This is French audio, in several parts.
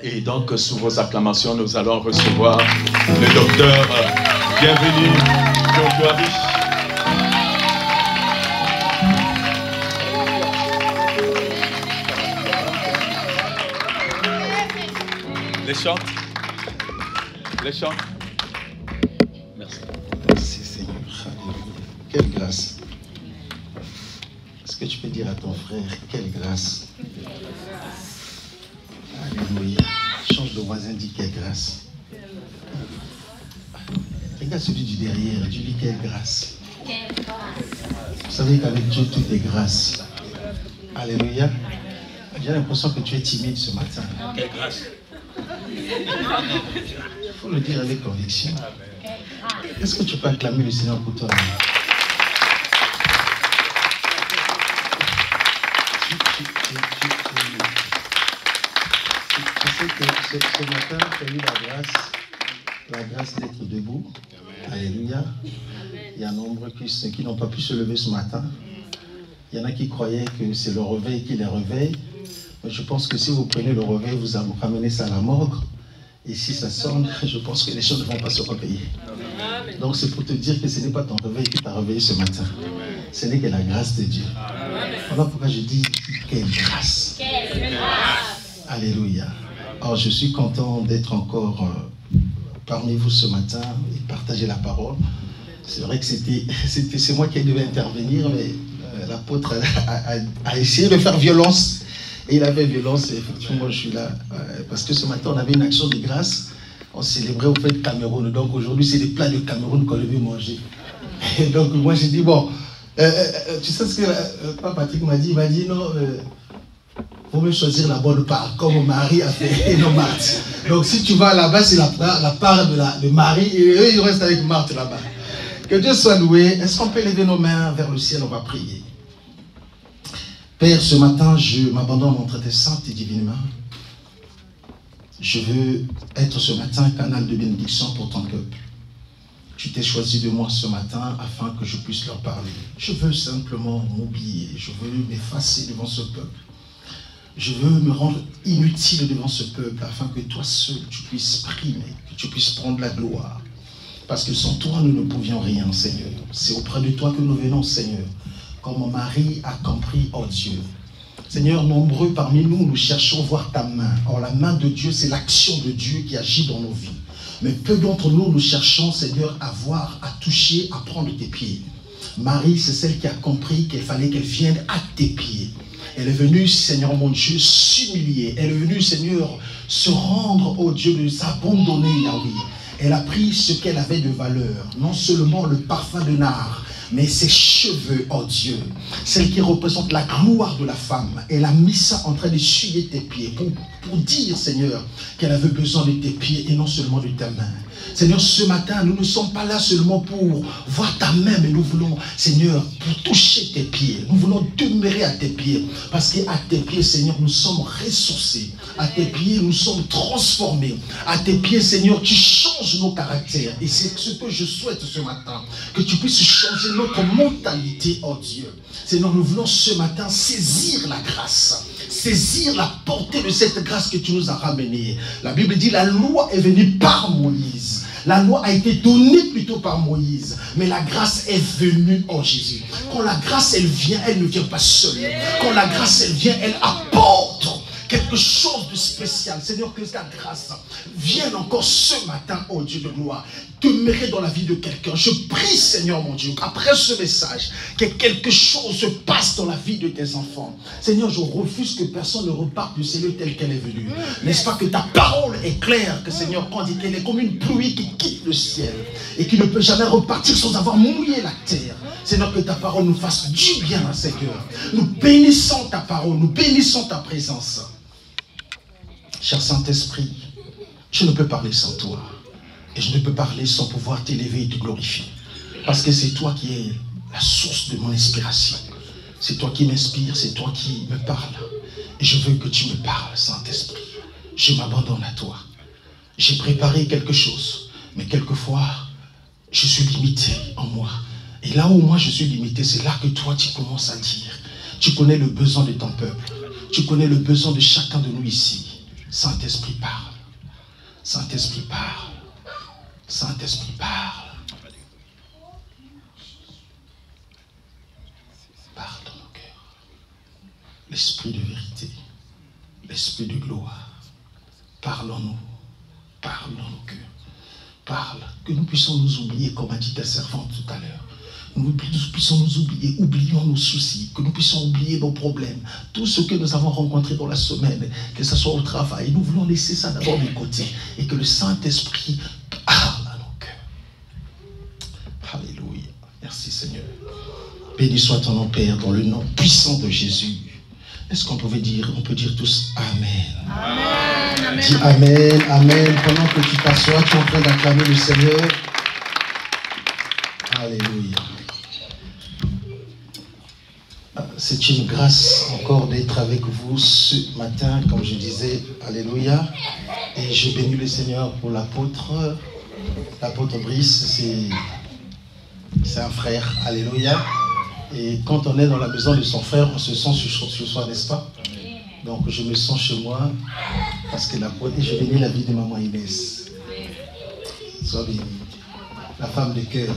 Et donc, sous vos acclamations, nous allons recevoir le docteur. Bienvenue, John Boavi. Les chants. Les chants. Merci. Merci Seigneur. Quelle grâce. Est-ce que tu peux dire à ton frère, quelle grâce. Alléluia. Change de voisin, dis quelle grâce. Regarde celui du derrière, tu dis quelle grâce. Vous savez qu'avec Dieu, tout est grâce. Alléluia. J'ai l'impression que tu es timide ce matin. Quelle grâce. Il faut le dire avec conviction. Est-ce que tu peux acclamer le Seigneur pour toi? Je sais que ce matin, tu as eu la grâce d'être debout. Alléluia. Il y a nombreux qui n'ont pas pu se lever ce matin. Il y en a qui croyaient que c'est le réveil qui les réveille. Mais je pense que si vous prenez le réveil, vous ramenez ça à la morgue. Et si ça sonne, je pense que les gens ne vont pas se réveiller. Donc c'est pour te dire que ce n'est pas ton réveil qui t'a réveillé ce matin. Ce n'est que la grâce de Dieu. Voilà pourquoi je dis quelle grâce. Quelle grâce. Alléluia. Alors je suis content d'être encore parmi vous ce matin et partager la parole. C'est vrai que c'est moi qui devais intervenir, mais l'apôtre a essayé de faire violence. Et il avait violence, et effectivement, je suis là. Parce que ce matin, on avait une action de grâce. On célébrait au fait de Cameroun. Donc aujourd'hui, c'est des plats de Cameroun qu'on devait manger. Et donc moi, j'ai dit, bon, tu sais ce que Papa Patrick m'a dit? Il m'a dit, non, faut me choisir la bonne part, comme mon mari a fait et non Marthe. Donc si tu vas là-bas, c'est la part de Marie, et eux, ils restent avec Marthe là-bas. Que Dieu soit loué. Est-ce qu'on peut lever nos mains vers le ciel? On va prier. Père, ce matin, je m'abandonne entre tes saintes et divines mains. Je veux être ce matin un canal de bénédiction pour ton peuple. Tu t'es choisi de moi ce matin afin que je puisse leur parler. Je veux simplement m'oublier. Je veux m'effacer devant ce peuple. Je veux me rendre inutile devant ce peuple afin que toi seul, tu puisses primer, que tu puisses prendre la gloire. Parce que sans toi, nous ne pouvions rien, Seigneur. C'est auprès de toi que nous venons, Seigneur. Comme Marie a compris, oh Dieu. Seigneur, nombreux parmi nous, nous cherchons voir ta main. Or, la main de Dieu, c'est l'action de Dieu qui agit dans nos vies. Mais peu d'entre nous, nous cherchons, Seigneur, à voir, à toucher, à prendre tes pieds. Marie, c'est celle qui a compris qu'il fallait qu'elle vienne à tes pieds. Elle est venue, Seigneur mon Dieu, s'humilier. Elle est venue, Seigneur, se rendre, oh Dieu, de s'abandonner, Yahweh. Elle a pris ce qu'elle avait de valeur, non seulement le parfum de nard, mais ses cheveux, oh Dieu, celle qui représente la gloire de la femme, elle a mis ça en train d'essuyer tes pieds pour dire, Seigneur, qu'elle avait besoin de tes pieds et non seulement de ta main. Seigneur, ce matin, nous ne sommes pas là seulement pour voir ta main, mais nous voulons, Seigneur, pour toucher tes pieds. Nous voulons demeurer à tes pieds. Parce qu'à tes pieds, Seigneur, nous sommes ressourcés. À tes pieds, nous sommes transformés. À tes pieds, Seigneur, tu changes nos caractères. Et c'est ce que je souhaite ce matin. Que tu puisses changer notre mentalité, oh Dieu. Seigneur, nous voulons ce matin saisir la grâce. Saisir la portée de cette grâce que tu nous as ramenée. La Bible dit la loi est venue par Moïse. La loi a été donnée plutôt par Moïse. Mais la grâce est venue en Jésus. Quand la grâce, elle vient, elle ne vient pas seule. Quand la grâce, elle vient, elle apporte quelque chose de spécial. Seigneur, que ta grâce vienne encore ce matin, oh Dieu de gloire, demeurer dans la vie de quelqu'un. Je prie, Seigneur mon Dieu, après ce message, que quelque chose se passe dans la vie de tes enfants. Seigneur, je refuse que personne ne reparte du Seigneur tel qu'elle est venue. N'est-ce pas que ta parole est claire, que Seigneur, quand dit qu'elle est comme une pluie qui quitte le ciel et qui ne peut jamais repartir sans avoir mouillé la terre. Seigneur, que ta parole nous fasse du bien, Seigneur. Nous bénissons ta parole, nous bénissons ta présence. Cher Saint-Esprit, je ne peux parler sans toi. Et je ne peux parler sans pouvoir t'élever et te glorifier. Parce que c'est toi qui es la source de mon inspiration. C'est toi qui m'inspire, c'est toi qui me parles. Et je veux que tu me parles, Saint-Esprit. Je m'abandonne à toi. J'ai préparé quelque chose, mais quelquefois, je suis limité en moi. Et là où moi je suis limité, c'est là que toi tu commences à dire. Tu connais le besoin de ton peuple. Tu connais le besoin de chacun de nous ici. Saint-Esprit parle. Saint-Esprit parle. Saint-Esprit parle. Parle dans nos cœurs. L'esprit de vérité. L'esprit de gloire. Parle en nous. Parle dans nos cœurs. Parle. Que nous puissions nous oublier, comme a dit ta servante tout à l'heure. Nous puissions nous oublier, oublions nos soucis, que nous puissions oublier nos problèmes, tout ce que nous avons rencontré dans la semaine, que ce soit au travail. Nous voulons laisser ça d'abord de côté et que le Saint-Esprit parle à nos cœurs. Alléluia. Merci Seigneur. Béni soit ton nom, Père, dans le nom puissant de Jésus. Est-ce qu'on peut dire tous Amen. Amen. Dis Amen, Amen. Pendant que tu t'assois, tu es en train d'acclamer le Seigneur. Alléluia. C'est une grâce encore d'être avec vous ce matin, comme je disais. Alléluia. Et je bénis le Seigneur pour l'apôtre. L'apôtre Brice, c'est un frère. Alléluia. Et quand on est dans la maison de son frère, on se sent sur soi, n'est-ce pas? Donc je me sens chez moi parce que l'apôtre, et je bénis la vie de maman Inès. Sois béni. La femme de cœur.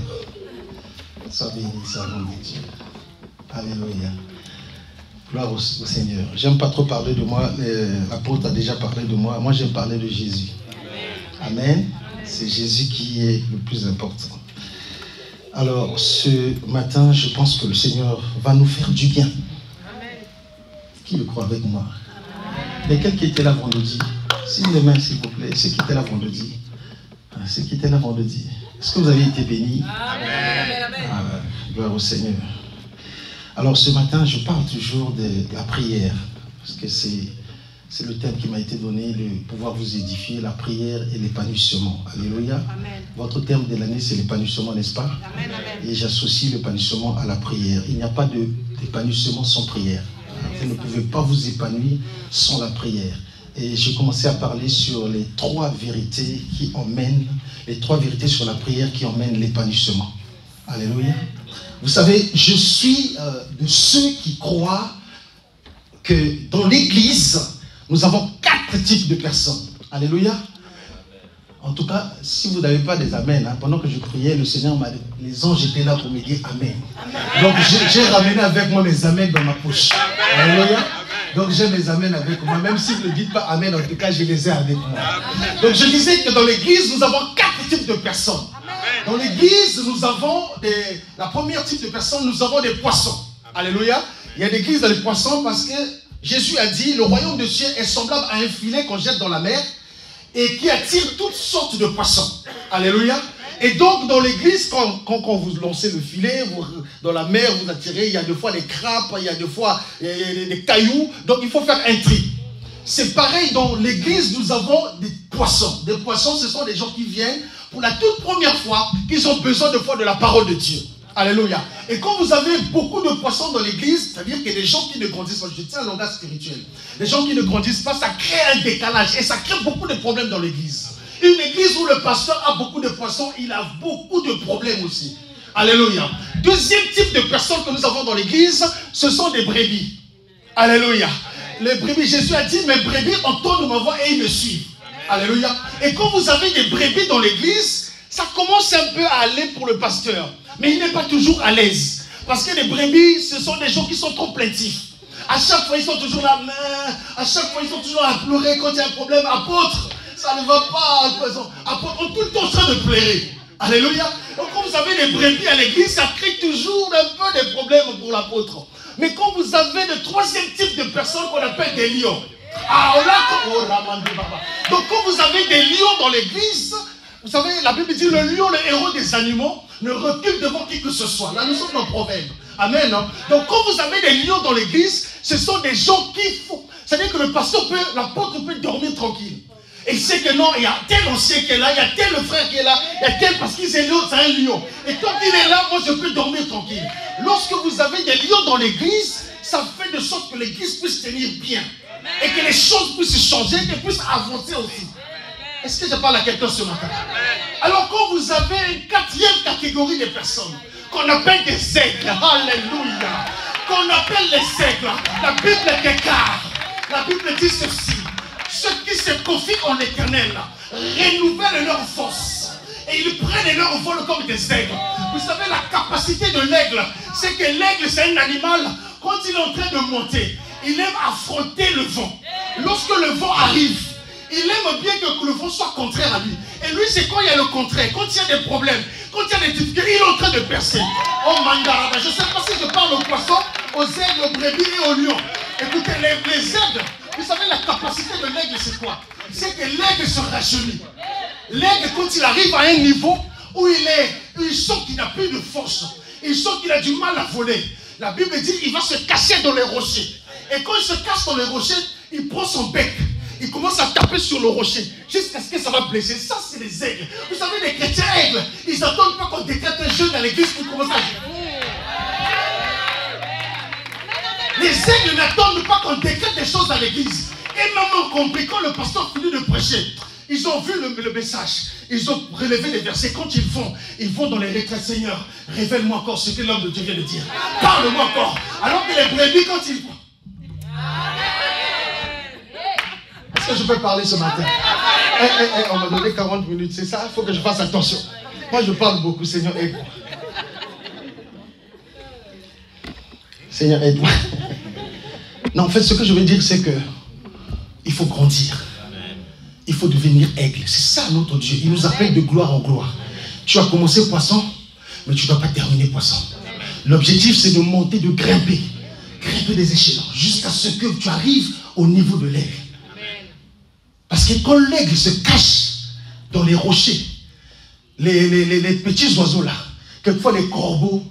Sois béni, servant de Dieu. Alléluia. Gloire au Seigneur. J'aime pas trop parler de moi. L'apôtre a déjà parlé de moi. Moi, j'aime parler de Jésus. Amen. C'est Jésus qui est le plus important. Alors, ce matin, je pense que le Seigneur va nous faire du bien. Amen. Qui le croit avec moi? Lesquels qui étaient là vendredi? Signe les mains, s'il vous plaît. Ceux qui étaient là vendredi. Ceux qui étaient là vendredi. Est-ce que vous avez été bénis? Amen. Gloire au Seigneur. Alors, ce matin, je parle toujours de la prière. Parce que c'est le thème qui m'a été donné, de pouvoir vous édifier, la prière et l'épanouissement. Alléluia. Amen. Votre terme de l'année, c'est l'épanouissement, n'est-ce pas? Amen, amen. Et j'associe l'épanouissement à la prière. Il n'y a pas d'épanouissement sans prière. Vous ne pouvez pas vous épanouir sans la prière. Et j'ai commencé à parler sur les trois vérités sur la prière qui emmènent l'épanouissement. Alléluia. Vous savez, je suis de ceux qui croient que dans l'Église, nous avons 4 types de personnes. Alléluia. En tout cas, si vous n'avez pas des amens, pendant que je priais, le Seigneur m'a dit, les anges étaient là pour me dire amen. Amen. Donc j'ai ramené avec moi mes amens dans ma poche. Alléluia. Donc j'ai mes amens avec moi. Même si vous ne dites pas amen, en tout cas, je les ai avec moi. Donc je disais que dans l'Église, nous avons 4 types de personnes. Dans l'Église, nous avons la première type de personnes, nous avons des poissons. Alléluia. Il y a des églises dans les poissons parce que Jésus a dit, le royaume de Dieu est semblable à un filet qu'on jette dans la mer et qui attire toutes sortes de poissons. Alléluia. Et donc, dans l'église, quand vous lancez le filet, dans la mer, vous attirez, il y a des fois des crapes, il y a des fois des cailloux. Donc, il faut faire un tri. C'est pareil, dans l'église, nous avons des poissons. Des poissons, ce sont des gens qui viennent pour la toute première fois, qu'ils ont besoin de foi de la parole de Dieu. Alléluia. Et quand vous avez beaucoup de poissons dans l'église, c'est-à-dire qu'il y a des gens qui ne grandissent pas, je tiens un langage spirituel, des gens qui ne grandissent pas, ça crée un décalage et ça crée beaucoup de problèmes dans l'église. Une église où le pasteur a beaucoup de poissons, il a beaucoup de problèmes aussi. Alléluia. Deuxième type de personnes que nous avons dans l'église, ce sont des brebis. Alléluia. Les brebis, Jésus a dit, mes brebis entendent ma voix et ils me suivent. Alléluia. Et quand vous avez des brebis dans l'église, ça commence un peu à aller pour le pasteur. Mais il n'est pas toujours à l'aise. Parce que les brebis, ce sont des gens qui sont trop plaintifs. À chaque fois, ils sont toujours là. À chaque fois, ils sont toujours à pleurer quand il y a un problème. Apôtre, ça ne va pas. Apôtre, on est tout le temps en train de pleurer. Alléluia. Donc quand vous avez des brebis à l'église, ça crée toujours un peu des problèmes pour l'apôtre. Mais quand vous avez le troisième type de personnes qu'on appelle des lions. Donc quand vous avez des lions dans l'église, vous savez, la Bible dit, le lion, le héros des animaux, ne recule devant qui que ce soit. Là, nous sommes dans le proverbe. Amen. Hein? Donc, quand vous avez des lions dans l'église, ce sont des gens qui font. C'est-à-dire que le pasteur peut, l'apôtre peut dormir tranquille. Et il sait que non, il y a tel ancien qui est là, il y a tel frère qui est là, il y a tel parce qu'il est lion, c'est un lion. Et quand il est là, moi, je peux dormir tranquille. Lorsque vous avez des lions dans l'église, ça fait de sorte que l'église puisse tenir bien. Et que les choses puissent changer, qu'elles puissent avancer aussi. Est-ce que je parle à quelqu'un ce matin? Alors quand vous avez une quatrième catégorie de personnes, qu'on appelle des aigles, alléluia, qu'on appelle les aigles, la Bible déclare, la Bible dit ceci, ceux qui se confient en l'Éternel renouvellent leur force. Et ils prennent leur vol comme des aigles. Vous savez, la capacité de l'aigle, c'est que l'aigle, c'est un animal, quand il est en train de monter, il aime affronter le vent. Lorsque le vent arrive, il aime bien que le vent soit contraire à lui. Et lui, c'est quand il y a le contraire, quand il y a des problèmes, quand il y a des difficultés, il est en train de percer. Oh Mandarada, je ne sais pas si je parle aux poissons, aux aigles, aux brebis et aux lions. Écoutez, les aigles, vous savez, la capacité de l'aigle, c'est quoi? C'est que l'aigle se rajeunit. L'aigle, quand il arrive à un niveau où il sent qu'il n'a plus de force, il sent qu'il a du mal à voler. La Bible dit qu'il va se cacher dans les rochers. Et quand il se cache dans les rochers, il prend son bec. Il commence à taper sur le rocher jusqu'à ce que ça va blesser. Ça, c'est les aigles. Vous savez, les chrétiens aigles, ils n'attendent pas qu'on décrète un jeûne à l'église pour commencer à jeûner. Les aigles n'attendent pas qu'on décrète des choses à l'église. Et même compris, quand le pasteur finit de prêcher, ils ont vu le message. Ils ont relevé les versets. Quand ils vont dans les retraites. Seigneur, révèle-moi encore ce que l'homme de Dieu vient de dire. Parle-moi encore. Alors que les brebis, quand ils... Est-ce que je peux parler ce matin? On m'a donné 40 minutes, c'est ça? Il faut que je fasse attention. Moi, je parle beaucoup. Seigneur, aide-moi. Seigneur, aide-moi. Non, en fait, ce que je veux dire, c'est que il faut grandir. Il faut devenir aigle. C'est ça notre Dieu. Il nous appelle de gloire en gloire. Tu as commencé poisson, mais tu ne dois pas terminer poisson. L'objectif, c'est de monter, de grimper. Grimper des échelons jusqu'à ce que tu arrives au niveau de l'aigle. Parce que quand l'aigle se cache dans les rochers, les petits oiseaux là, quelquefois les corbeaux,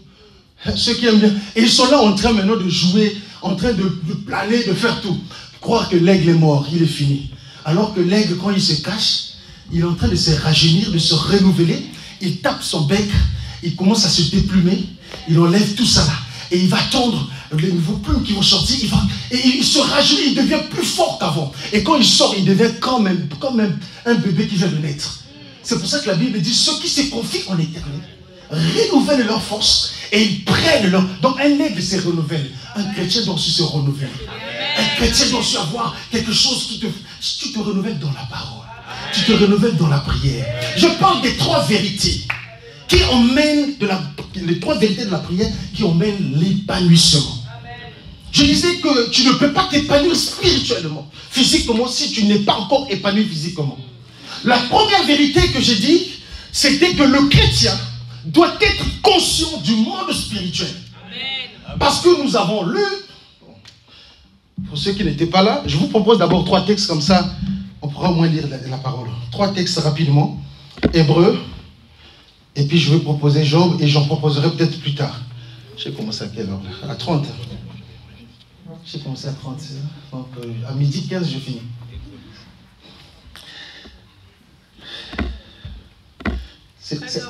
ceux qui aiment bien, et ils sont là en train maintenant de jouer, en train de planer, de faire tout. Croire que l'aigle est mort, il est fini. Alors que l'aigle, quand il se cache, il est en train de se rajeunir, de se renouveler. Il tape son bec, il commence à se déplumer, il enlève tout ça là. Et il va attendre les nouveaux plumes qui vont sortir. Et il se rajeunit, il devient plus fort qu'avant. Et quand il sort, il devient quand même un bébé qui vient de naître. C'est pour ça que la Bible dit, ceux qui se confient en l'Éternel renouvellent leur force et ils prennent leur... Donc un aigle se renouvelle. Un chrétien doit aussi se renouveler. Un chrétien doit aussi avoir quelque chose qui te... Tu te renouvelles dans la parole. Tu te renouvelles dans la prière. Je parle des trois vérités qui emmènent les trois vérités de la prière qui emmènent l'épanouissement. Je disais que tu ne peux pas t'épanouir spirituellement, physiquement, si tu n'es pas encore épanoui physiquement. La première vérité que j'ai dit, c'était que le chrétien doit être conscient du monde spirituel. Parce que nous avons lu, pour ceux qui n'étaient pas là, je vous propose d'abord 3 textes comme ça, on pourra au moins lire la parole. 3 textes rapidement. Hébreux, et puis je vais proposer Job, et j'en proposerai peut-être plus tard. J'ai commencé à quelle heure? À 30. J'ai commencé à 30, donc à midi 15, je finis. C'est 13h15.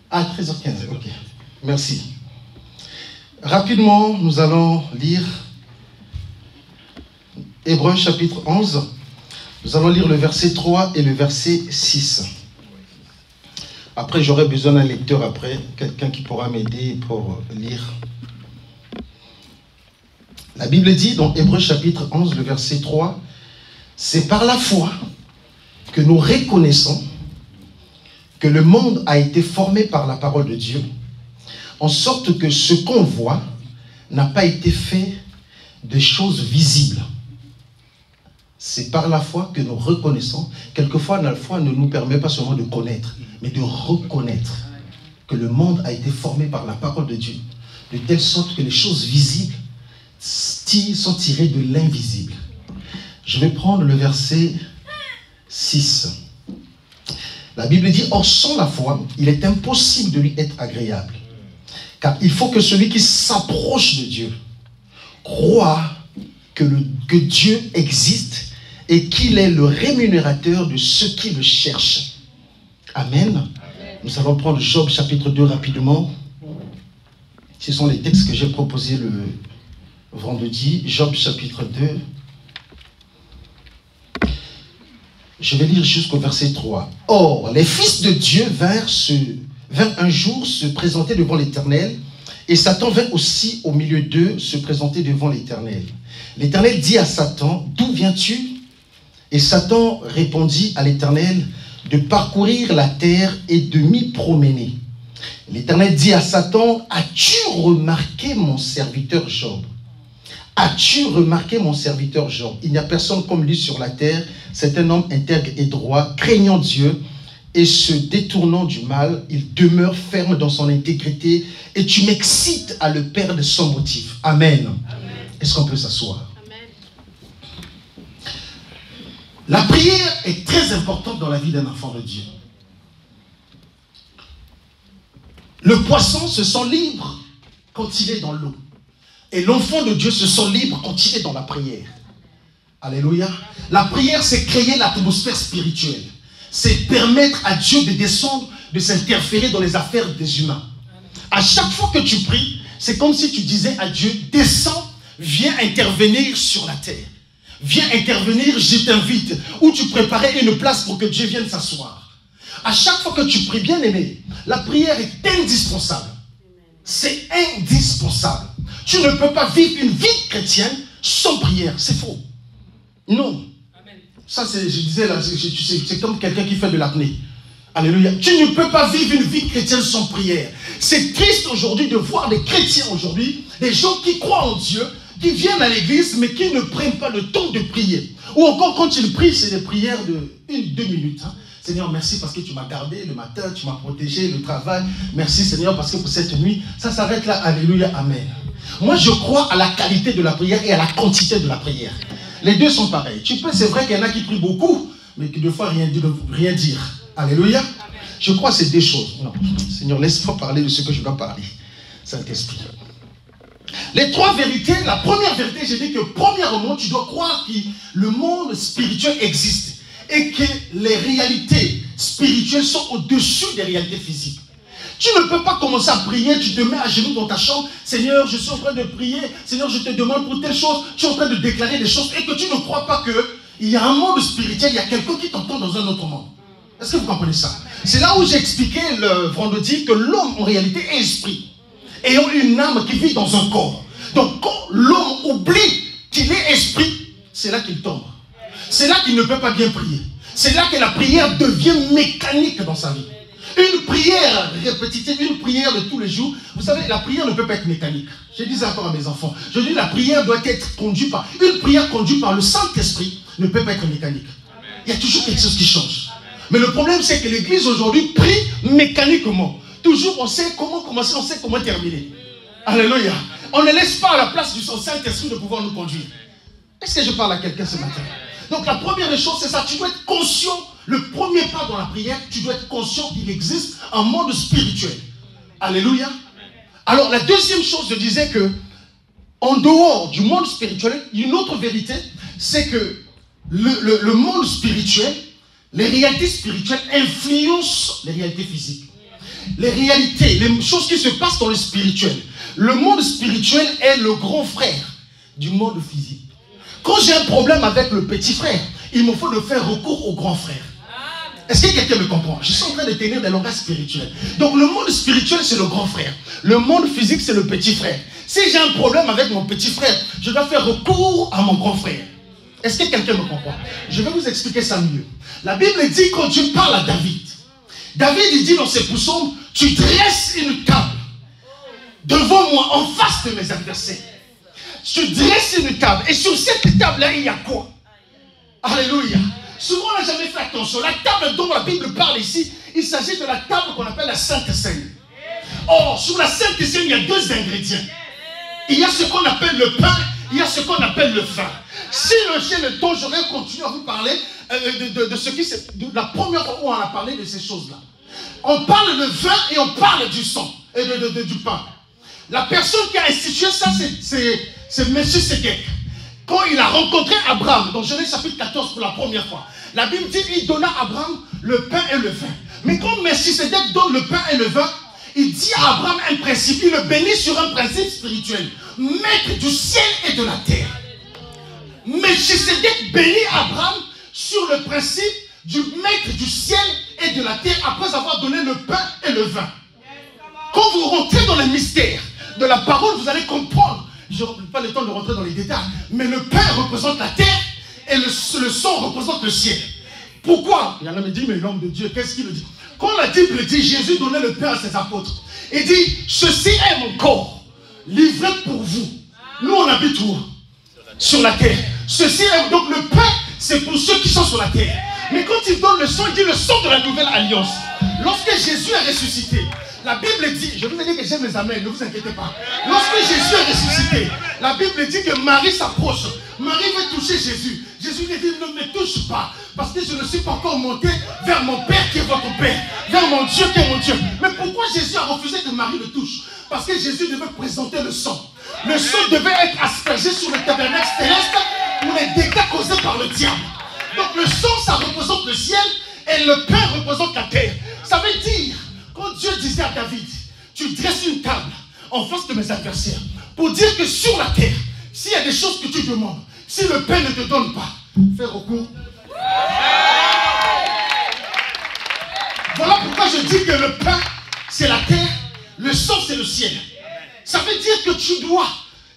Ah, 13h15, ok. Merci. Rapidement, nous allons lire Hébreux chapitre 11. Nous allons lire le verset 3 et le verset 6. Après, j'aurai besoin d'un lecteur après, quelqu'un qui pourra m'aider pour lire. La Bible dit dans Hébreux chapitre 11, le verset 3, « C'est par la foi que nous reconnaissons que le monde a été formé par la parole de Dieu, en sorte que ce qu'on voit n'a pas été fait de choses visibles. » C'est par la foi que nous reconnaissons. Quelquefois, la foi ne nous permet pas seulement de connaître, mais de reconnaître que le monde a été formé par la parole de Dieu, de telle sorte que les choses visibles sont tirées de l'invisible. Je vais prendre le verset 6. La Bible dit, « Or, sans la foi, il est impossible de lui être agréable. Car il faut que celui qui s'approche de Dieu croit que Dieu existe et qu'il est le rémunérateur de ceux qui le cherchent. » Amen. Nous allons prendre Job chapitre 2 rapidement. Ce sont les textes que j'ai proposés le vendredi. Job chapitre 2. Je vais lire jusqu'au verset 3. « Or, les fils de Dieu vinrent un jour se présenter devant l'Éternel, Et Satan vint aussi au milieu d'eux se présenter devant l'Éternel. L'Éternel dit à Satan, d'où viens-tu? Et Satan répondit à l'Éternel, de parcourir la terre et de m'y promener. L'Éternel dit à Satan, as-tu remarqué mon serviteur Job? As-tu remarqué mon serviteur Job? Il n'y a personne comme lui sur la terre. C'est un homme intègre et droit, craignant Dieu et se détournant du mal. Il demeure ferme dans son intégrité et tu m'excites à le perdre sans motif. Amen. Est-ce qu'on peut s'asseoir? La prière est très importante dans la vie d'un enfant de Dieu. Le poisson se sent libre quand il est dans l'eau. Et l'enfant de Dieu se sent libre quand il est dans la prière. Alléluia. La prière, c'est créer l'atmosphère spirituelle. C'est permettre à Dieu de descendre, de s'interférer dans les affaires des humains. À chaque fois que tu pries, c'est comme si tu disais à Dieu, descends, viens intervenir sur la terre. Viens intervenir, je t'invite. Ou tu préparais une place pour que Dieu vienne s'asseoir. À chaque fois que tu pries, bien aimé, la prière est indispensable. C'est indispensable. Tu ne peux pas vivre une vie chrétienne sans prière. C'est faux. Non. Ça, je disais là, c'est comme quelqu'un qui fait de l'apnée. Alléluia. Tu ne peux pas vivre une vie chrétienne sans prière. C'est triste aujourd'hui de voir des chrétiens aujourd'hui, des gens qui croient en Dieu, qui viennent à l'église, mais qui ne prennent pas le temps de prier. Ou encore, quand ils prient, c'est des prières de 1-2 minutes. Hein. Seigneur, merci parce que tu m'as gardé le matin, tu m'as protégé, le travail. Merci Seigneur parce que pour cette nuit, ça s'arrête là. Alléluia, amen. Moi, je crois à la qualité de la prière et à la quantité de la prière. Les deux sont pareils. C'est vrai qu'il y en a qui prient beaucoup, mais qui ne fois rien dire. Alléluia. Je crois à ces deux choses. Non, Seigneur, laisse-moi parler de ce que je dois parler. Saint-Esprit. Les trois vérités, la première vérité, j'ai dit que premièrement, tu dois croire que le monde spirituel existe et que les réalités spirituelles sont au-dessus des réalités physiques. Tu ne peux pas commencer à prier, tu te mets à genoux dans ta chambre, Seigneur, je suis en train de prier, Seigneur, je te demande pour telle chose, tu es en train de déclarer des choses et que tu ne crois pas qu'il y a un monde spirituel, il y a quelqu'un qui t'entend dans un autre monde. Est-ce que vous comprenez ça? C'est là où j'ai expliqué le vendredi que l'homme en réalité est esprit, ayant une âme qui vit dans un corps. Donc quand l'homme oublie qu'il est esprit, c'est là qu'il tombe. C'est là qu'il ne peut pas bien prier. C'est là que la prière devient mécanique dans sa vie. Une prière répétitive, une prière de tous les jours. Vous savez, la prière ne peut pas être mécanique. Je disais encore à mes enfants, je dis la prière doit être conduite par... Une prière conduite par le Saint-Esprit ne peut pas être mécanique. Il y a toujours quelque chose qui change. Mais le problème, c'est que l'Église aujourd'hui prie mécaniquement. Toujours, on sait comment commencer, on sait comment terminer. Alléluia. On ne laisse pas à la place du Saint-Esprit de pouvoir nous conduire. Est-ce que je parle à quelqu'un ce matin? Donc la première des choses, c'est ça. Tu dois être conscient. Le premier pas dans la prière, tu dois être conscient qu'il existe un monde spirituel. Alléluia. Alors la deuxième chose, je disais que en dehors du monde spirituel, une autre vérité, c'est que le monde spirituel, les réalités spirituelles influencent les réalités physiques. Les réalités, les choses qui se passent dans le spirituel. Le monde spirituel est le grand frère du monde physique. Quand j'ai un problème avec le petit frère, il me faut de faire recours au grand frère. Est-ce que quelqu'un me comprend? Je suis en train de tenir des langages spirituels. Donc le monde spirituel, c'est le grand frère. Le monde physique, c'est le petit frère. Si j'ai un problème avec mon petit frère, je dois faire recours à mon grand frère. Est-ce que quelqu'un me comprend? Je vais vous expliquer ça mieux. La Bible dit, quand Dieu parle à David, David il dit dans ses psaumes, tu dresses une table devant moi en face de mes adversaires. Tu dresses une table et sur cette table-là, il y a quoi? Alléluia. Souvent, on n'a jamais fait attention. La table dont la Bible parle ici, il s'agit de la table qu'on appelle la Sainte Seine. Or, sur la Sainte Seine, il y a deux ingrédients. Il y a ce qu'on appelle le pain, il y a ce qu'on appelle le vin. Si le chien le temps, j'aurais continué à vous parler de ce qui c'est, de la première fois où on a parlé de ces choses-là. On parle de vin et on parle du sang et du pain. La personne qui a institué ça, c'est M. Sédek. Quand il a rencontré Abraham, dans Genèse chapitre 14 pour la première fois, la Bible dit qu'il donna à Abraham le pain et le vin. Mais quand M. Sédek donne le pain et le vin, il dit à Abraham un principe, il le bénit sur un principe spirituel. Maître du ciel et de la terre. M. Sédek bénit Abraham sur le principe du maître du ciel et de la terre après avoir donné le pain et le vin. Quand vous rentrez dans le mystère, de la parole, vous allez comprendre. Je n'ai pas le temps de rentrer dans les détails. Mais le pain représente la terre et le sang représente le ciel. Pourquoi? Il y en a qui me disent, mais l'homme de Dieu, qu'est-ce qu'il dit? Quand la Bible dit, Jésus donnait le pain à ses apôtres. Il dit, ceci est mon corps, livré pour vous. Nous, on habite où? Sur la terre. Ceci est, donc le pain, c'est pour ceux qui sont sur la terre. Mais quand il donne le sang, il dit le sang de la nouvelle alliance. Lorsque Jésus est ressuscité, la Bible dit, je vous ai dit que j'aime les amens, ne vous inquiétez pas. Lorsque Jésus est ressuscité, la Bible dit que Marie s'approche. Marie veut toucher Jésus. Jésus lui dit, ne me touche pas, parce que je ne suis pas encore monté vers mon Père qui est votre Père, vers mon Dieu qui est mon Dieu. Mais pourquoi Jésus a refusé que Marie le touche? Parce que Jésus devait présenter le sang. Le sang devait être aspergé sur le tabernacle céleste pour les dégâts causés par le diable. Donc le sang, ça représente le ciel et le pain représente la terre. Ça veut dire, quand Dieu disait à David, tu dresses une table en face de mes adversaires, pour dire que sur la terre, s'il y a des choses que tu demandes, si le pain ne te donne pas, fais recours. Voilà pourquoi je dis que le pain, c'est la terre, le sang, c'est le ciel. Ça veut dire que tu dois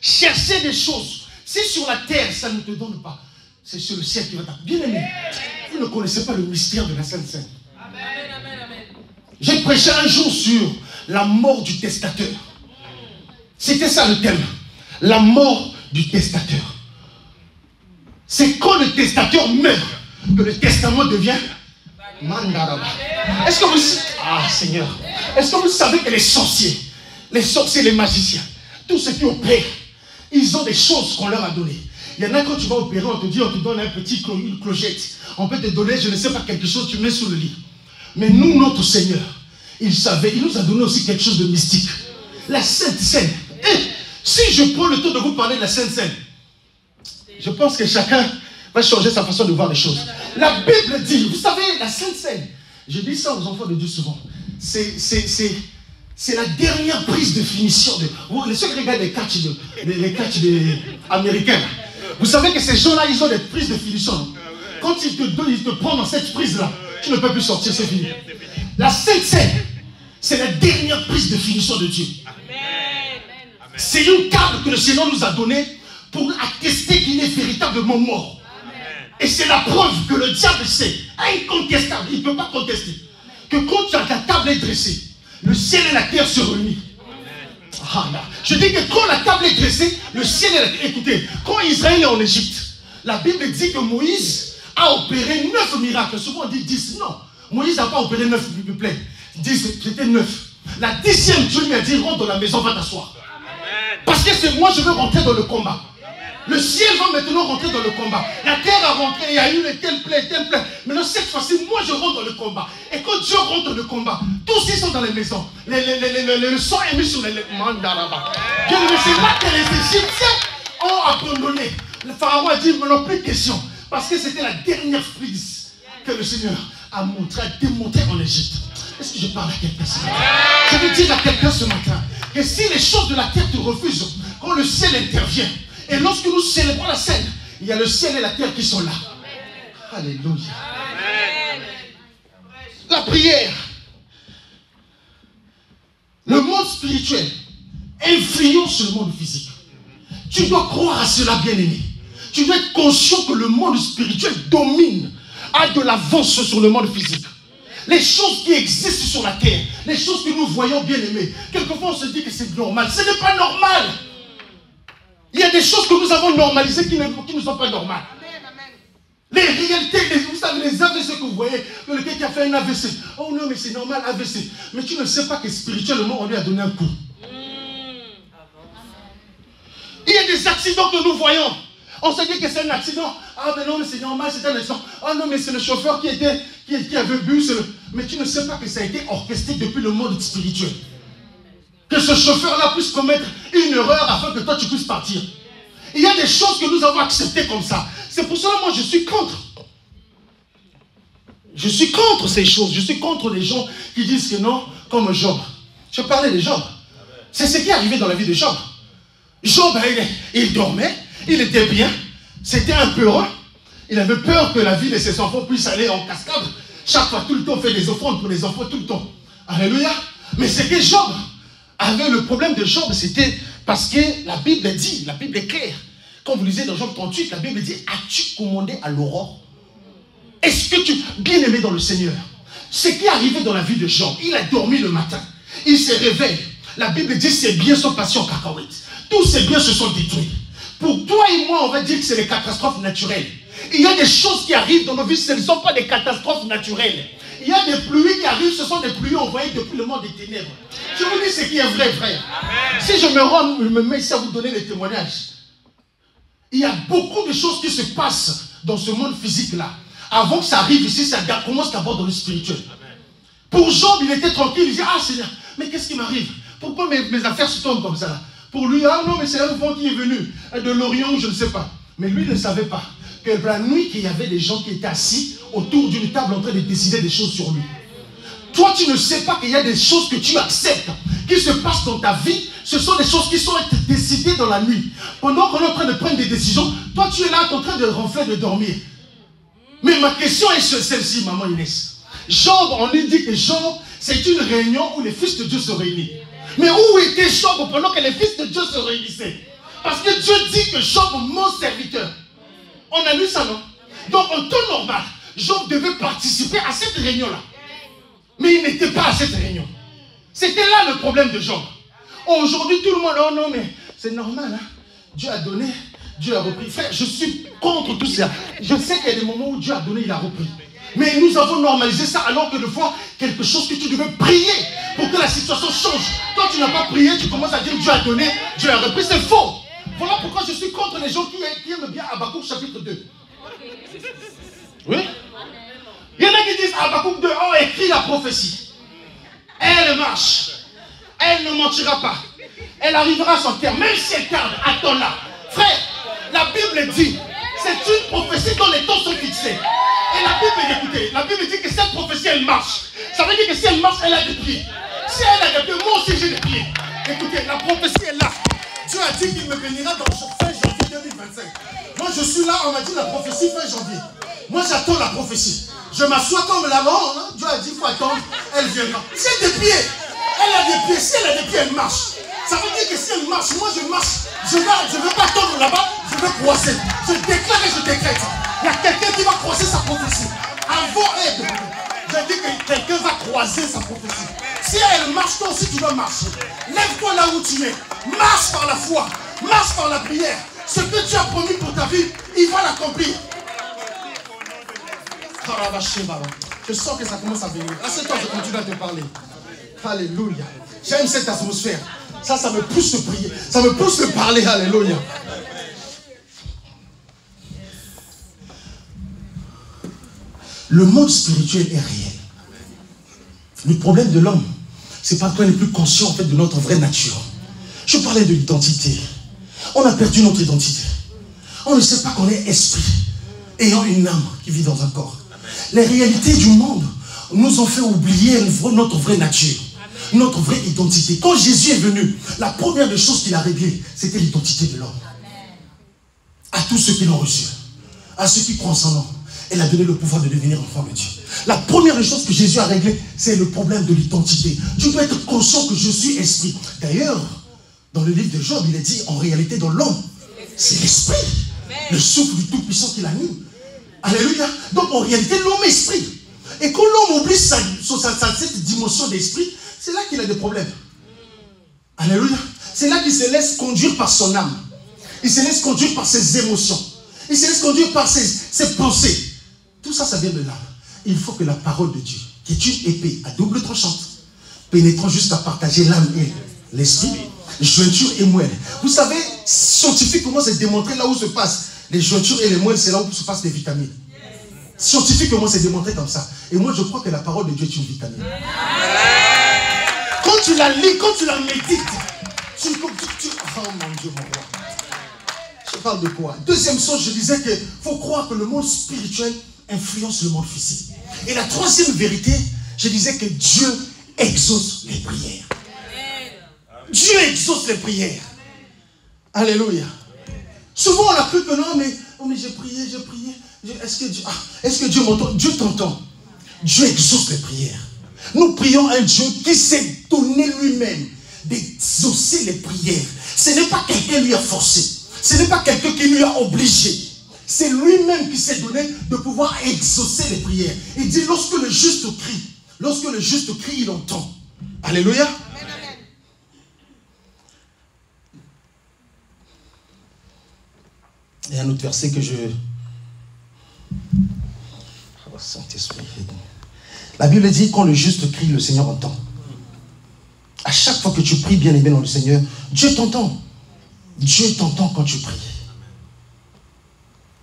chercher des choses. Si sur la terre, ça ne te donne pas, c'est sur le ciel qui va t'appeler. Bien aimé, vous ne connaissez pas le mystère de la Sainte Seine. J'ai prêché un jour sur la mort du testateur. C'était ça le thème. La mort du testateur. C'est quand le testateur meurt que le testament devient mandaraba. Est-ce que vous... Ah Seigneur. Est-ce que vous savez que les sorciers, les magiciens, tous ceux qui opèrent, ils ont des choses qu'on leur a données. Il y en a quand tu vas opérer, on te donne une clochette. On peut te donner, je ne sais pas, quelque chose, tu mets sous le lit. Mais nous, notre Seigneur, il nous a donné aussi quelque chose de mystique. La Sainte Seine. Et si je prends le temps de vous parler de la Sainte Seine, je pense que chacun va changer sa façon de voir les choses. La Bible dit, vous savez, la Sainte Seine, je dis ça aux enfants de Dieu souvent, c'est la dernière prise de finition. Ceux qui regardent les catchs américains, vous savez que ces gens-là, ils ont des prises de finition. Quand ils te donnent, ils te prennent dans cette prise-là, tu ne peux plus sortir, c'est fini. La Sainte Seine, c'est la dernière prise de finition de Dieu. C'est une table que le Seigneur nous a donnée pour attester qu'il est véritablement mort. Et c'est la preuve que le diable sait, incontestable, il ne peut pas contester, que quand ta table est dressée, le ciel et la terre se réunissent. Je dis que quand la table est dressée, le ciel et la terre... Écoutez, quand Israël est en Égypte, la Bible dit que Moïse a opéré 9 miracles. Souvent on dit 10. Non, Moïse n'a pas opéré 9 pleins. 10, c'était 9. La 10e, Dieu lui a dit, rentre dans la maison, va t'asseoir. Parce que c'est moi, je veux rentrer dans le combat. Le ciel va maintenant rentrer dans le combat. La terre a rentré, il y a eu les tel plein. Maintenant, cette fois-ci, moi, je rentre dans le combat. Et quand Dieu rentre dans le combat, tous ils sont dans les maisons. Le sang est mis sur les mandarabas. C'est là que les Égyptiens ont abandonné. Le pharaon a dit, mais non, plus de question. Parce que c'était la dernière prise que le Seigneur a démontré en Égypte. Est-ce que je parle à quelqu'un ce matin? Je veux dire à quelqu'un ce matin que si les choses de la terre te refusent, quand le ciel intervient, et lorsque nous célébrons la scène, il y a le ciel et la terre qui sont là. Alléluia. La prière. Le monde spirituel influence le monde physique. Tu dois croire à cela, bien-aimé. Tu dois être conscient que le monde spirituel domine, a de l'avance sur le monde physique. Les choses qui existent sur la terre, les choses que nous voyons, bien-aimés, quelquefois on se dit que c'est normal. Ce n'est pas normal. Il y a des choses que nous avons normalisées qui ne sont pas normales. Les réalités, vous savez, les AVC que vous voyez, quelqu'un qui a fait un AVC. Oh non, mais c'est normal, AVC. Mais tu ne sais pas que spirituellement, on lui a donné un coup. Il y a des accidents que nous voyons. On se dit que c'est un accident. Ah ben non, mais c'est normal, c'est un accident. Ah non, mais c'est le chauffeur qui avait bu. Mais tu ne sais pas que ça a été orchestré depuis le monde spirituel. Que ce chauffeur-là puisse commettre une erreur afin que toi tu puisses partir. Il y a des choses que nous avons acceptées comme ça. C'est pour cela que moi je suis contre. Je suis contre ces choses. Je suis contre les gens qui disent que non, comme Job. Je parlais de Job. C'est ce qui est arrivé dans la vie de Job. Job, il dormait, il était bien, c'était un peu heureux. Il avait peur que la vie de ses enfants puisse aller en cascade. Chaque fois, tout le temps, fait des offrandes pour les enfants, tout le temps. Alléluia. Mais c'est que Job avait le problème de Job, c'était parce que la Bible dit, la Bible est claire. Quand vous lisez dans Job 38, la Bible dit, as-tu commandé à l'aurore? Est-ce que tu, bien aimé dans le Seigneur, ce qui est arrivé dans la vie de Job, il a dormi le matin, il se réveille. La Bible dit, ses biens sont passés en cacahuètes. Tous ses biens se sont détruits. Pour toi et moi, on va dire que c'est des catastrophes naturelles. Il y a des choses qui arrivent dans nos vies, ce ne sont pas des catastrophes naturelles. Il y a des pluies qui arrivent, ce sont des pluies envoyées depuis le monde des ténèbres. Je vous dis ce qui est vrai, frère. Si je me mets ici à vous donner les témoignages, il y a beaucoup de choses qui se passent dans ce monde physique-là. Avant que ça arrive ici, ça commence d'abord dans le spirituel. Pour Job, il était tranquille, il disait, ah Seigneur, mais qu'est-ce qui m'arrive? Pourquoi mes affaires se tombent comme ça là? Pour lui, ah non, mais c'est un vent qui est venu de l'Orient, je ne sais pas. Mais lui ne savait pas que la nuit, qu'il y avait des gens qui étaient assis autour d'une table en train de décider des choses sur lui. Toi, tu ne sais pas qu'il y a des choses que tu acceptes, qui se passent dans ta vie. Ce sont des choses qui sont décidées dans la nuit. Pendant qu'on est en train de prendre des décisions, toi, tu es là en train de ronfler, de dormir. Mais ma question est celle-ci, maman Inès. Job, on lui dit que Job, c'est une réunion où les fils de Dieu se réunissent. Mais où était Job pendant que les fils de Dieu se réunissaient? Parce que Dieu dit que Job, mon serviteur. On a lu ça, non? Donc, en temps normal, Job devait participer à cette réunion-là. Mais il n'était pas à cette réunion. C'était là le problème de Job. Aujourd'hui, tout le monde, oh non, mais c'est normal, hein? Dieu a donné, Dieu a repris. Frère, je suis contre tout ça. Je sais qu'il y a des moments où Dieu a donné, il a repris. Mais nous avons normalisé ça alors que de fois, quelque chose que tu devais prier pour que la situation change. Toi, tu n'as pas prié, tu commences à dire Dieu a donné, Dieu a repris. C'est faux. Voilà pourquoi je suis contre les gens qui aiment bien Habakkuk chapitre 2. Oui. Il y en a qui disent Habakkuk 2, oh, écrit la prophétie. Elle marche. Elle ne mentira pas. Elle arrivera à son terme. Même si elle tarde, attends-la. Frère, la Bible dit, c'est une prophétie dont les temps sont fixés. Et la Bible, écoutez, la Bible dit que cette prophétie, elle marche. Ça veut dire que si elle marche, elle a des pieds. Si elle a des pieds, moi aussi j'ai des pieds. Écoutez, la prophétie est là. Dieu a dit qu'il me bénira dans fin janvier 2025. Moi, je suis là, on m'a dit la prophétie fin janvier. Moi, j'attends la prophétie. Je m'assois comme l'amant. Hein? Dieu a dit qu'il faut attendre, elle viendra. Si elle a des pieds, elle a des pieds. Si elle a des pieds, elle marche. Ça veut dire que si elle marche, moi je marche. Je ne vais pas attendre là-bas, je vais croiser. Je déclare et je décrète. Il y a quelqu'un qui va croiser sa prophétie. Avant elle, je dis que quelqu'un va croiser sa prophétie. Si elle marche, toi aussi tu dois marcher. Lève-toi là où tu es. Marche par la foi. Marche par la prière. Ce que tu as promis pour ta vie, il va l'accomplir. Je sens que ça commence à venir. Assieds-toi, je continue à te parler. Alléluia. J'aime cette atmosphère. Ça me pousse de prier. Ça me pousse de parler. Alléluia. Le monde spirituel est réel. Le problème de l'homme, c'est parce qu'on n'est plus conscient en fait de notre vraie nature. Je parlais de l'identité. On a perdu notre identité. On ne sait pas qu'on est esprit, ayant une âme qui vit dans un corps. Les réalités du monde nous ont fait oublier notre vraie nature, notre vraie identité. Quand Jésus est venu, la première des choses qu'il a réglées, c'était l'identité de l'homme. À tous ceux qui l'ont reçu, à ceux qui croient en son nom, elle a donné le pouvoir de devenir enfant de Dieu. La première des choses que Jésus a réglées, c'est le problème de l'identité. Tu dois être conscient que je suis esprit. D'ailleurs, dans le livre de Job, il est dit, en réalité, dans l'homme, c'est l'esprit, le souffle du Tout-Puissant qui l'anime. Alléluia. Donc, en réalité, l'homme est esprit. Et quand l'homme oublie cette dimension d'esprit, c'est là qu'il a des problèmes. Alléluia. C'est là qu'il se laisse conduire par son âme. Il se laisse conduire par ses émotions. Il se laisse conduire par ses pensées. Tout ça, ça vient de l'âme. Il faut que la parole de Dieu, qui est une épée à double tranchante, pénétrant jusqu'à partager l'âme et l'esprit, jointure et moelle. Vous savez, scientifiquement, c'est démontré là où se passent les jointures et les moelles, c'est là où se passent les vitamines. Scientifiquement, c'est démontré comme ça. Et moi, je crois que la parole de Dieu est une vitamine. Quand tu la lis, quand tu la médites, oh mon Dieu, mon roi. Je parle de quoi? Deuxième chose, je disais qu'il faut croire que le monde spirituel influence le monde physique. Et la troisième vérité, je disais que Dieu exauce les prières. Dieu exauce les prières. Alléluia. Souvent on a cru que non, mais j'ai prié. Est-ce que Dieu m'entend? Dieu t'entend. Dieu exauce les prières. Nous prions un Dieu qui s'est donné lui-même. d'exaucer les prières. Ce n'est pas quelqu'un qui lui a forcé. Ce n'est pas quelqu'un qui lui a obligé. C'est lui-même qui s'est donné de pouvoir exaucer les prières. Il dit, lorsque le juste crie, il entend. Alléluia. Amen. Il y a un autre verset que je... Saint-Esprit. La Bible dit, quand le juste crie, le Seigneur entend. À chaque fois que tu pries, bien-aimé dans le Seigneur, Dieu t'entend. Dieu t'entend quand tu pries.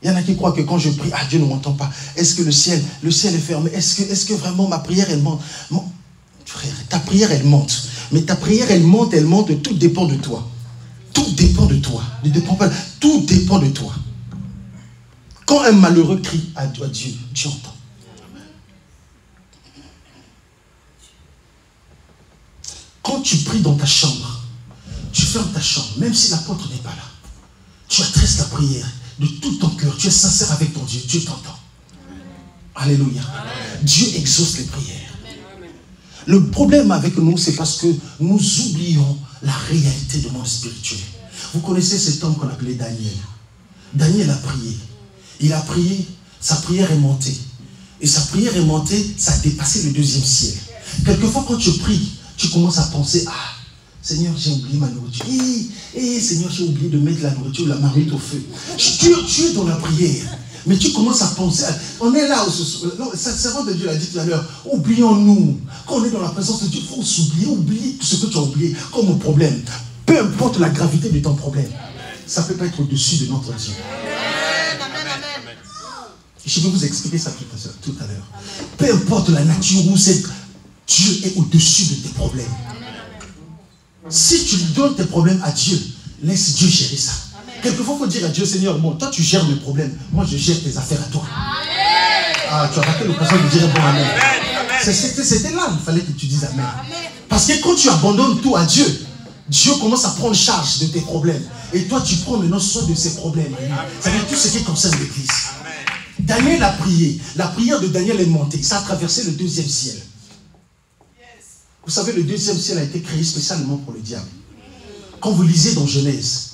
Il y en a qui croient que quand je prie, Dieu ne m'entend pas. Est-ce que le ciel est fermé? Est-ce que vraiment ma prière, elle monte? Frère, ta prière, elle monte. Mais ta prière, elle monte, tout dépend de toi. Tout dépend de toi. Ne dépend pas. Tout dépend de toi. Quand un malheureux crie à Dieu, Dieu entend. Quand tu pries dans ta chambre, tu fermes ta chambre, même si l'apôtre n'est pas là. Tu adresses la prière de tout ton cœur. Tu es sincère avec ton Dieu. Dieu t'entend. Alléluia. Dieu exauce les prières. Le problème avec nous, c'est parce que nous oublions la réalité du monde spirituel. Vous connaissez cet homme qu'on appelait Daniel. Daniel a prié. Il a prié, sa prière est montée. Et sa prière est montée, ça a dépassé le 2e ciel. Quelquefois, quand tu pries, tu commences à penser, Seigneur, j'ai oublié ma nourriture. Seigneur, j'ai oublié de mettre la nourriture, la marmite au feu. Tu es dans la prière. Mais tu commences à penser, on est là, le servant de Dieu l'a dit tout à l'heure, oublions-nous. Quand on est dans la présence de Dieu, il faut s'oublier, oublie ce que tu as oublié comme problème. Peu importe la gravité de ton problème, ça ne peut pas être au-dessus de notre Dieu. Je vais vous expliquer ça tout à l'heure. Peu importe la nature où c'est, Dieu est au-dessus de tes problèmes. Si tu donnes tes problèmes à Dieu, laisse Dieu gérer ça. Quelquefois, il faut dire à Dieu, Seigneur, bon, toi tu gères mes problèmes, moi je gère tes affaires à toi. Tu as raté l'occasion de dire bon amen. C'était là, il fallait que tu dises amen. Parce que quand tu abandonnes tout à Dieu, Dieu commence à prendre charge de tes problèmes. Et toi, tu prends maintenant soin de ses problèmes. Ça veut dire tout ce qui concerne l'Église. Daniel a prié. La prière de Daniel est montée. Ça a traversé le 2e ciel. Vous savez, le 2e ciel a été créé spécialement pour le diable. Quand vous lisez dans Genèse,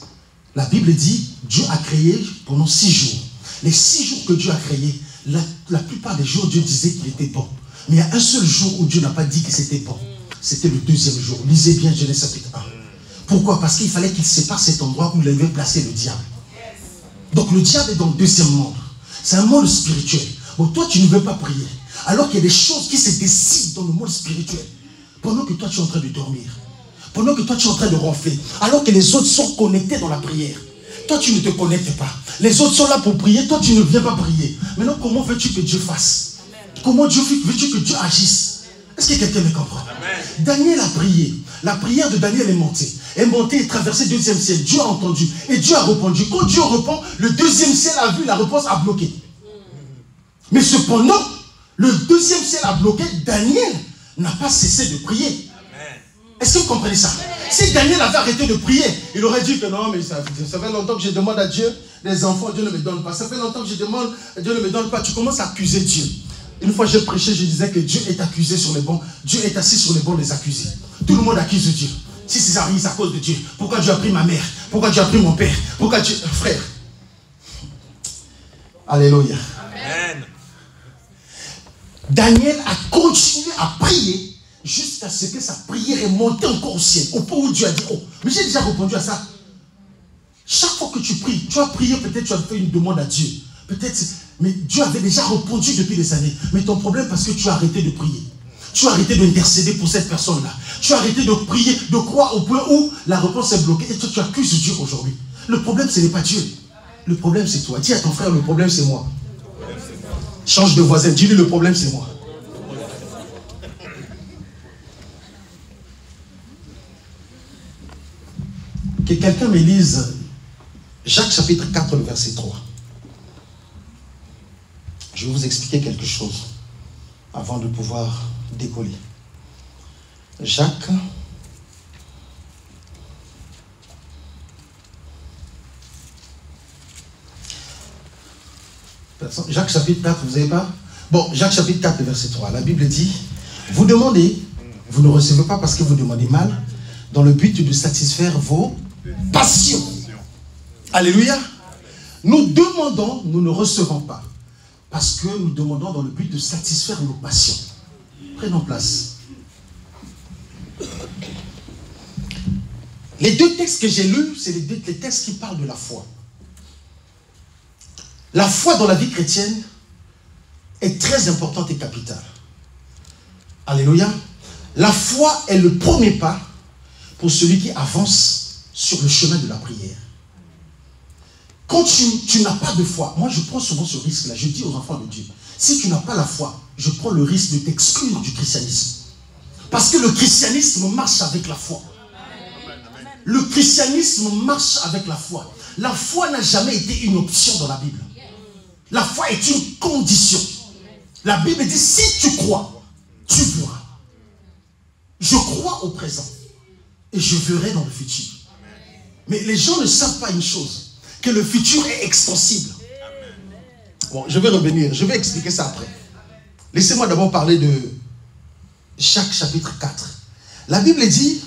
la Bible dit, Dieu a créé pendant 6 jours. Les 6 jours que Dieu a créés, la plupart des jours, Dieu disait qu'il était bon. Mais il y a un seul jour où Dieu n'a pas dit que c'était bon. C'était le 2e jour. Lisez bien Genèse chapitre 1. Pourquoi? Parce qu'il fallait qu'il sépare cet endroit où il avait placé le diable. Donc le diable est dans le 2e monde. C'est un monde spirituel. Bon, toi, tu ne veux pas prier. Alors qu'il y a des choses qui se décident dans le monde spirituel. Pendant que toi, tu es en train de dormir. Pendant que toi, tu es en train de ronfler. Alors que les autres sont connectés dans la prière. Toi, tu ne te connectes pas. Les autres sont là pour prier. Toi, tu ne viens pas prier. Maintenant, comment veux-tu que Dieu fasse? Comment veux-tu que Dieu agisse? Est-ce que quelqu'un me comprend? Amen. Daniel a prié. La prière de Daniel est montée. Est montée et traversée le 2e ciel. Dieu a entendu. Et Dieu a répondu. Quand Dieu répond, le 2e ciel a vu la réponse a bloqué. Mais cependant, le 2e ciel a bloqué. Daniel n'a pas cessé de prier. Est-ce que vous comprenez ça? Si Daniel avait arrêté de prier, il aurait dit que non, mais ça fait longtemps que je demande à Dieu des enfants, Dieu ne me donne pas. Ça fait longtemps que je demande, Dieu ne me donne pas. Tu commences à accuser Dieu. Une fois j'ai prêché, je disais que Dieu est accusé sur les bancs. Dieu est assis sur les bancs des accusés. Tout le monde accuse Dieu. Si c'est ça arrive, c'est à cause de Dieu. Pourquoi Dieu a pris ma mère? Pourquoi Dieu a pris mon père? Pourquoi Dieu... Frère. Alléluia. Amen. Daniel a continué à prier jusqu'à ce que sa prière est montée encore au ciel. Au point où Dieu a dit, oh, mais j'ai déjà répondu à ça. Chaque fois que tu pries, tu as prié, peut-être tu as fait une demande à Dieu. Peut-être, mais Dieu avait déjà répondu depuis des années. Mais ton problème, parce que tu as arrêté de prier. Tu as arrêté d'intercéder pour cette personne-là. Tu as arrêté de prier, de croire au point où la réponse est bloquée. Et toi, tu accuses Dieu aujourd'hui. Le problème, ce n'est pas Dieu. Le problème, c'est toi. Dis à ton frère, le problème, c'est moi. Change de voisin. Dis-lui, le problème, c'est moi. Que quelqu'un me lise Jacques chapitre 4, le verset 3. Je vais vous expliquer quelque chose avant de pouvoir décoller. Jacques chapitre 4, vous n'avez pas? Bon, Jacques chapitre 4, verset 3. La Bible dit, vous demandez, vous ne recevez pas parce que vous demandez mal. dans le but de satisfaire vos passions. Alléluia. Nous demandons, nous ne recevons pas. Parce que nous demandons dans le but de satisfaire nos passions. Prenons place. Les deux textes que j'ai lus, c'est les textes qui parlent de la foi. La foi dans la vie chrétienne est très importante et capitale. Alléluia. La foi est le premier pas pour celui qui avance sur le chemin de la prière. Quand tu n'as pas de foi, moi je prends souvent ce risque-là, je dis aux enfants de Dieu, si tu n'as pas la foi, je prends le risque de t'exclure du christianisme. Parce que le christianisme marche avec la foi. Le christianisme marche avec la foi. La foi n'a jamais été une option dans la Bible. La foi est une condition. La Bible dit, si tu crois, tu verras. Je crois au présent et je verrai dans le futur. Mais les gens ne savent pas une chose, que le futur est extensible. Bon, je vais revenir, je vais expliquer ça après. Laissez-moi d'abord parler de Jacques chapitre 4. La Bible dit,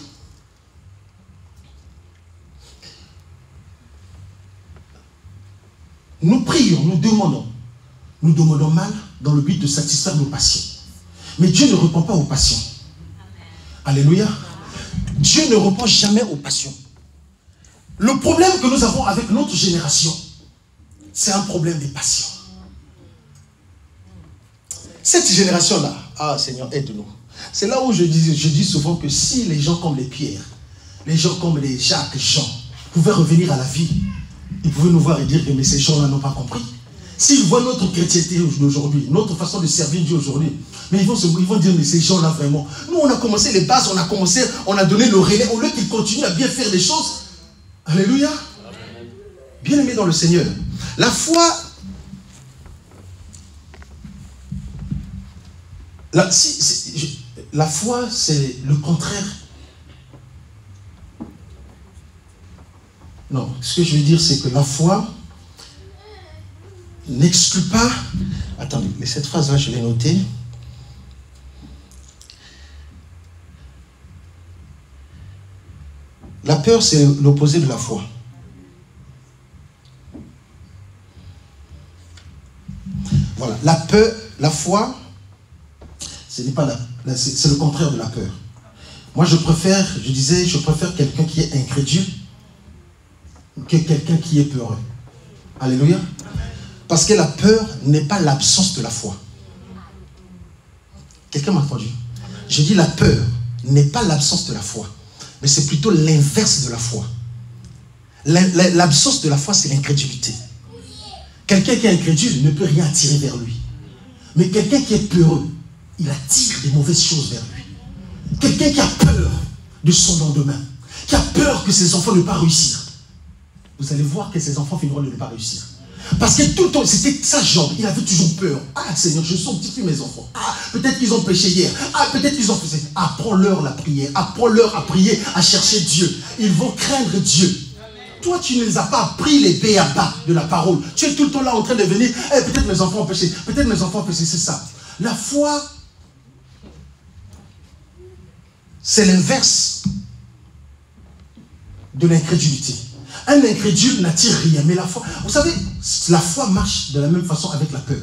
nous prions, nous demandons mal dans le but de satisfaire nos passions. Mais Dieu ne répond pas aux passions. Alléluia. Dieu ne répond jamais aux passions. Le problème que nous avons avec notre génération, c'est un problème des passions. Cette génération-là, ah Seigneur, aide-nous. C'est là où je dis souvent que si les gens comme les Pierre, les gens comme les Jacques, Jean, pouvaient revenir à la vie, ils pouvaient nous voir et dire que mais ces gens-là n'ont pas compris. S'ils voient notre chrétienté aujourd'hui, notre façon de servir Dieu aujourd'hui, mais ils vont dire, mais ces gens-là vraiment, nous on a commencé les bases, on a donné le relais, au lieu qu'ils continuent à bien faire les choses. Alléluia. Bien aimé dans le Seigneur. La foi, la foi c'est le contraire. Non, ce que je veux dire c'est que la foi n'exclut pas... Attendez, cette phrase-là, je l'ai notée. La peur, c'est l'opposé de la foi. Voilà, la peur, la foi, ce n'est pas c'est le contraire de la peur. Moi, je préfère quelqu'un qui est incrédule que quelqu'un qui est peureux. Alléluia. Parce que la peur n'est pas l'absence de la foi. Quelqu'un m'a entendu? Je dis la peur n'est pas l'absence de la foi, mais c'est plutôt l'inverse de la foi. L'absence de la foi, c'est l'incrédulité. Quelqu'un qui est incrédule ne peut rien attirer vers lui. Mais quelqu'un qui est peureux, il attire des mauvaises choses vers lui. Quelqu'un qui a peur de son lendemain, qui a peur que ses enfants ne pas réussir. Vous allez voir que ses enfants finiront de ne pas réussir. Parce que tout le temps, c'était sa jambe. Il avait toujours peur. Ah Seigneur, je sanctifie mes enfants. Ah, peut-être qu'ils ont péché hier. Ah, peut-être qu'ils ont fait... Apprends-leur la prière. Apprends-leur à prier, à chercher Dieu. Ils vont craindre Dieu. Toi, tu ne les as pas appris les b.a.-ba de la parole. Tu es tout le temps là en train de venir. Eh, peut-être mes enfants ont péché. Peut-être mes enfants ont péché. C'est ça. La foi, c'est l'inverse de l'incrédulité. Un incrédule n'attire rien, mais la foi, vous savez, la foi marche de la même façon avec la peur.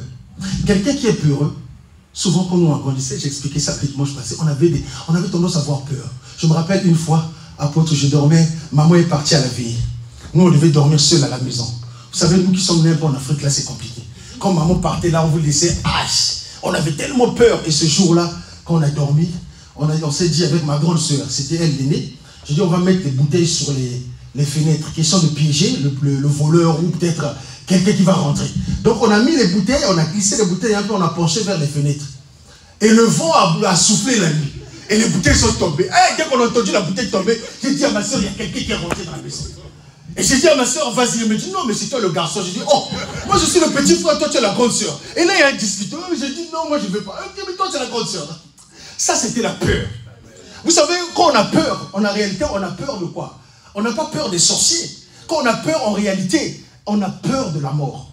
Quelqu'un qui est peureux, souvent quand nous on grandissait, j'expliquais ça dimanche passé, on avait tendance à avoir peur. Je me rappelle une fois, apôtre, je dormais, maman est partie à la veille. Nous on devait dormir seul à la maison. Vous savez, nous qui sommes nés en Afrique, là c'est compliqué. Quand maman partait là, on vous laissait, on avait tellement peur. Et ce jour-là, quand on a dormi, on s'est dit avec ma grande soeur, c'était elle l'aînée, j'ai dit on va mettre les bouteilles sur les fenêtres, question de piéger le voleur ou peut-être quelqu'un qui va rentrer. Donc on a mis les bouteilles, on a glissé les bouteilles un peu, on a penché vers les fenêtres. Et le vent a soufflé la nuit. Et les bouteilles sont tombées. Dès qu'on a entendu la bouteille tomber, j'ai dit à ma soeur, il y a quelqu'un qui est rentré dans la maison. Et j'ai dit à ma soeur, vas-y, elle me dit, non mais c'est toi le garçon. J'ai dit, oh, moi je suis le petit frère, toi tu es la grande soeur. Et là il y a un discussion. J'ai dit, non, moi je ne veux pas. Mais toi tu es la grande soeur. Ça c'était la peur. Vous savez, quand on a peur, en réalité on a peur de quoi? On n'a pas peur des sorciers. Quand on a peur, en réalité, on a peur de la mort.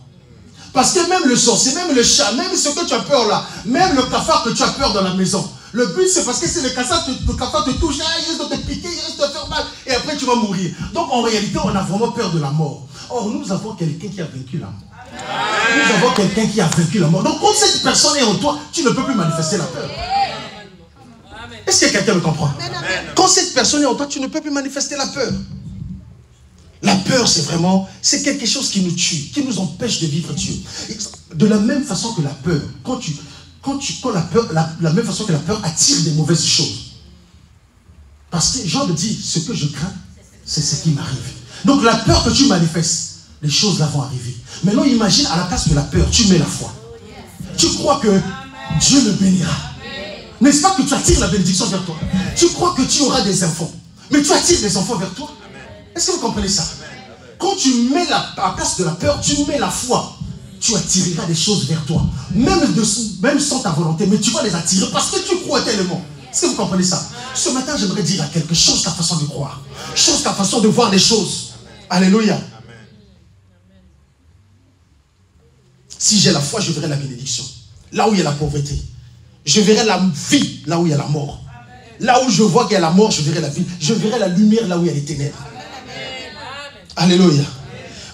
Parce que même le sorcier, même le chat, même ce que tu as peur là, même le cafard que tu as peur dans la maison, Le but, c'est parce que c'est le cafard te touche, il risque de te piquer, il risque de te faire mal, et après tu vas mourir. Donc en réalité, on a vraiment peur de la mort. Or, nous avons quelqu'un qui a vaincu la mort. Nous avons quelqu'un qui a vaincu la mort. Donc quand cette personne est en toi, tu ne peux plus manifester la peur. Est-ce que quelqu'un me comprend? Quand cette personne est en toi, tu ne peux plus manifester la peur. La peur, c'est vraiment, c'est quelque chose qui nous tue, qui nous empêche de vivre Dieu. De la même façon que la peur, la même façon que la peur attire des mauvaises choses. Parce que Job dit, ce que je crains, c'est ce qui m'arrive. Donc la peur que tu manifestes, les choses là vont arriver. Maintenant, imagine à la place de la peur, tu mets la foi. Tu crois que Dieu me bénira. N'est-ce pas que tu attires la bénédiction vers toi? Tu crois que tu auras des enfants, mais tu attires des enfants vers toi. Est-ce que vous comprenez ça? Quand tu mets à la place de la peur, tu mets la foi. Tu attireras des choses vers toi. Même sans ta volonté, mais tu vas les attirer parce que tu crois tellement. Est-ce que vous comprenez ça? Ce matin, j'aimerais dire à quelque chose ta façon de croire. Chose ta façon de voir les choses. Alléluia. Si j'ai la foi, je verrai la bénédiction. Là où il y a la pauvreté. Je verrai la vie là où il y a la mort. Là où je vois qu'il y a la mort, je verrai la vie. Je verrai la lumière là où il y a les ténèbres. Alléluia.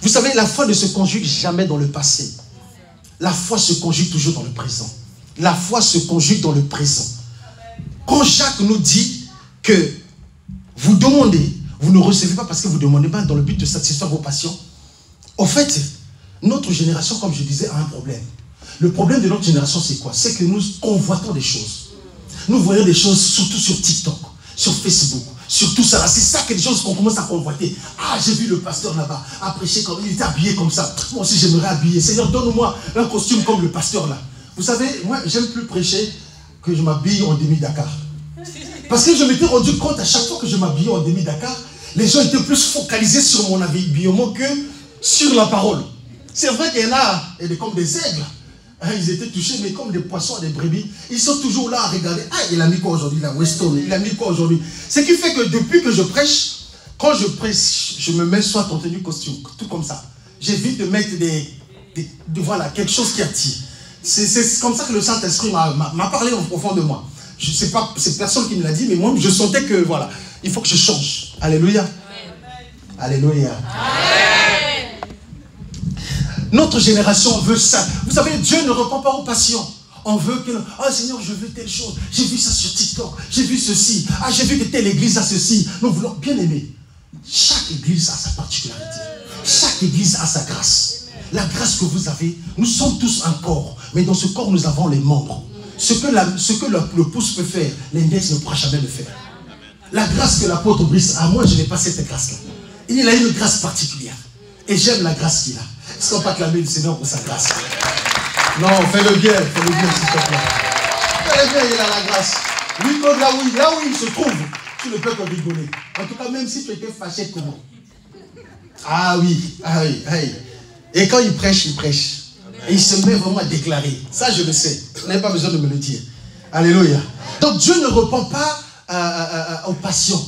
Vous savez, la foi ne se conjugue jamais dans le passé. La foi se conjugue toujours dans le présent. La foi se conjugue dans le présent. Quand Jacques nous dit que vous demandez, vous ne recevez pas parce que vous ne demandez pas dans le but de satisfaire vos passions. En fait, notre génération, comme je disais, a un problème. Le problème de notre génération, c'est quoi? C'est que nous convoitons des choses. Nous voyons des choses, surtout sur TikTok, sur Facebook, sur tout ça. C'est ça quelque chose qu'on commence à convoiter. Ah, j'ai vu le pasteur là-bas, à prêcher comme il était habillé comme ça. Moi aussi, j'aimerais habiller. Seigneur, donne-moi un costume comme le pasteur là. Vous savez, moi, j'aime plus prêcher que je m'habille en demi-Dakar. Parce que je m'étais rendu compte à chaque fois que je m'habillais en demi-Dakar, les gens étaient plus focalisés sur mon habillement que sur la parole. C'est vrai qu'il y en a, comme des aigles. Ils étaient touchés, mais comme des poissons, des brebis. Ils sont toujours là à regarder. Ah, il a mis quoi aujourd'hui, la Weston? Il a mis quoi aujourd'hui? Ce qui fait que depuis que je prêche, quand je prêche, je me mets soit en tenue costume, tout comme ça. J'évite de mettre voilà, quelque chose qui attire. C'est comme ça que le Saint-Esprit m'a parlé au fond de moi. Je sais pas, c'est personne qui me l'a dit, mais moi, je sentais que, voilà, il faut que je change. Alléluia. Alléluia. Notre génération veut ça. Vous savez, Dieu ne répond pas aux passions. On veut que... Ah, Seigneur, je veux telle chose. J'ai vu ça sur TikTok. J'ai vu ceci. Ah, j'ai vu que telle église a ceci. Nous voulons... Bien aimé, chaque église a sa particularité. Chaque église a sa grâce. La grâce que vous avez, nous sommes tous un corps. Mais dans ce corps, nous avons les membres. Ce que le pouce peut faire, l'index ne pourra jamais le faire. La grâce que l'apôtre Brice a, moi, je n'ai pas cette grâce-là. Il a une grâce particulière. Et j'aime la grâce qu'il a. Est-ce qu'on peut acclamer le Seigneur pour sa grâce? Non, fais-le bien, s'il te plaît. Fais-le bien, il a la grâce. Lui, comme là où il se trouve, tu ne peux que rigoler. En tout cas, même si tu étais fâché, comment? Ah oui. Et quand il prêche, Et il se met vraiment à déclarer. Ça, je le sais. Vous n'avez pas besoin de me le dire. Alléluia. Donc, Dieu ne répond pas aux passions.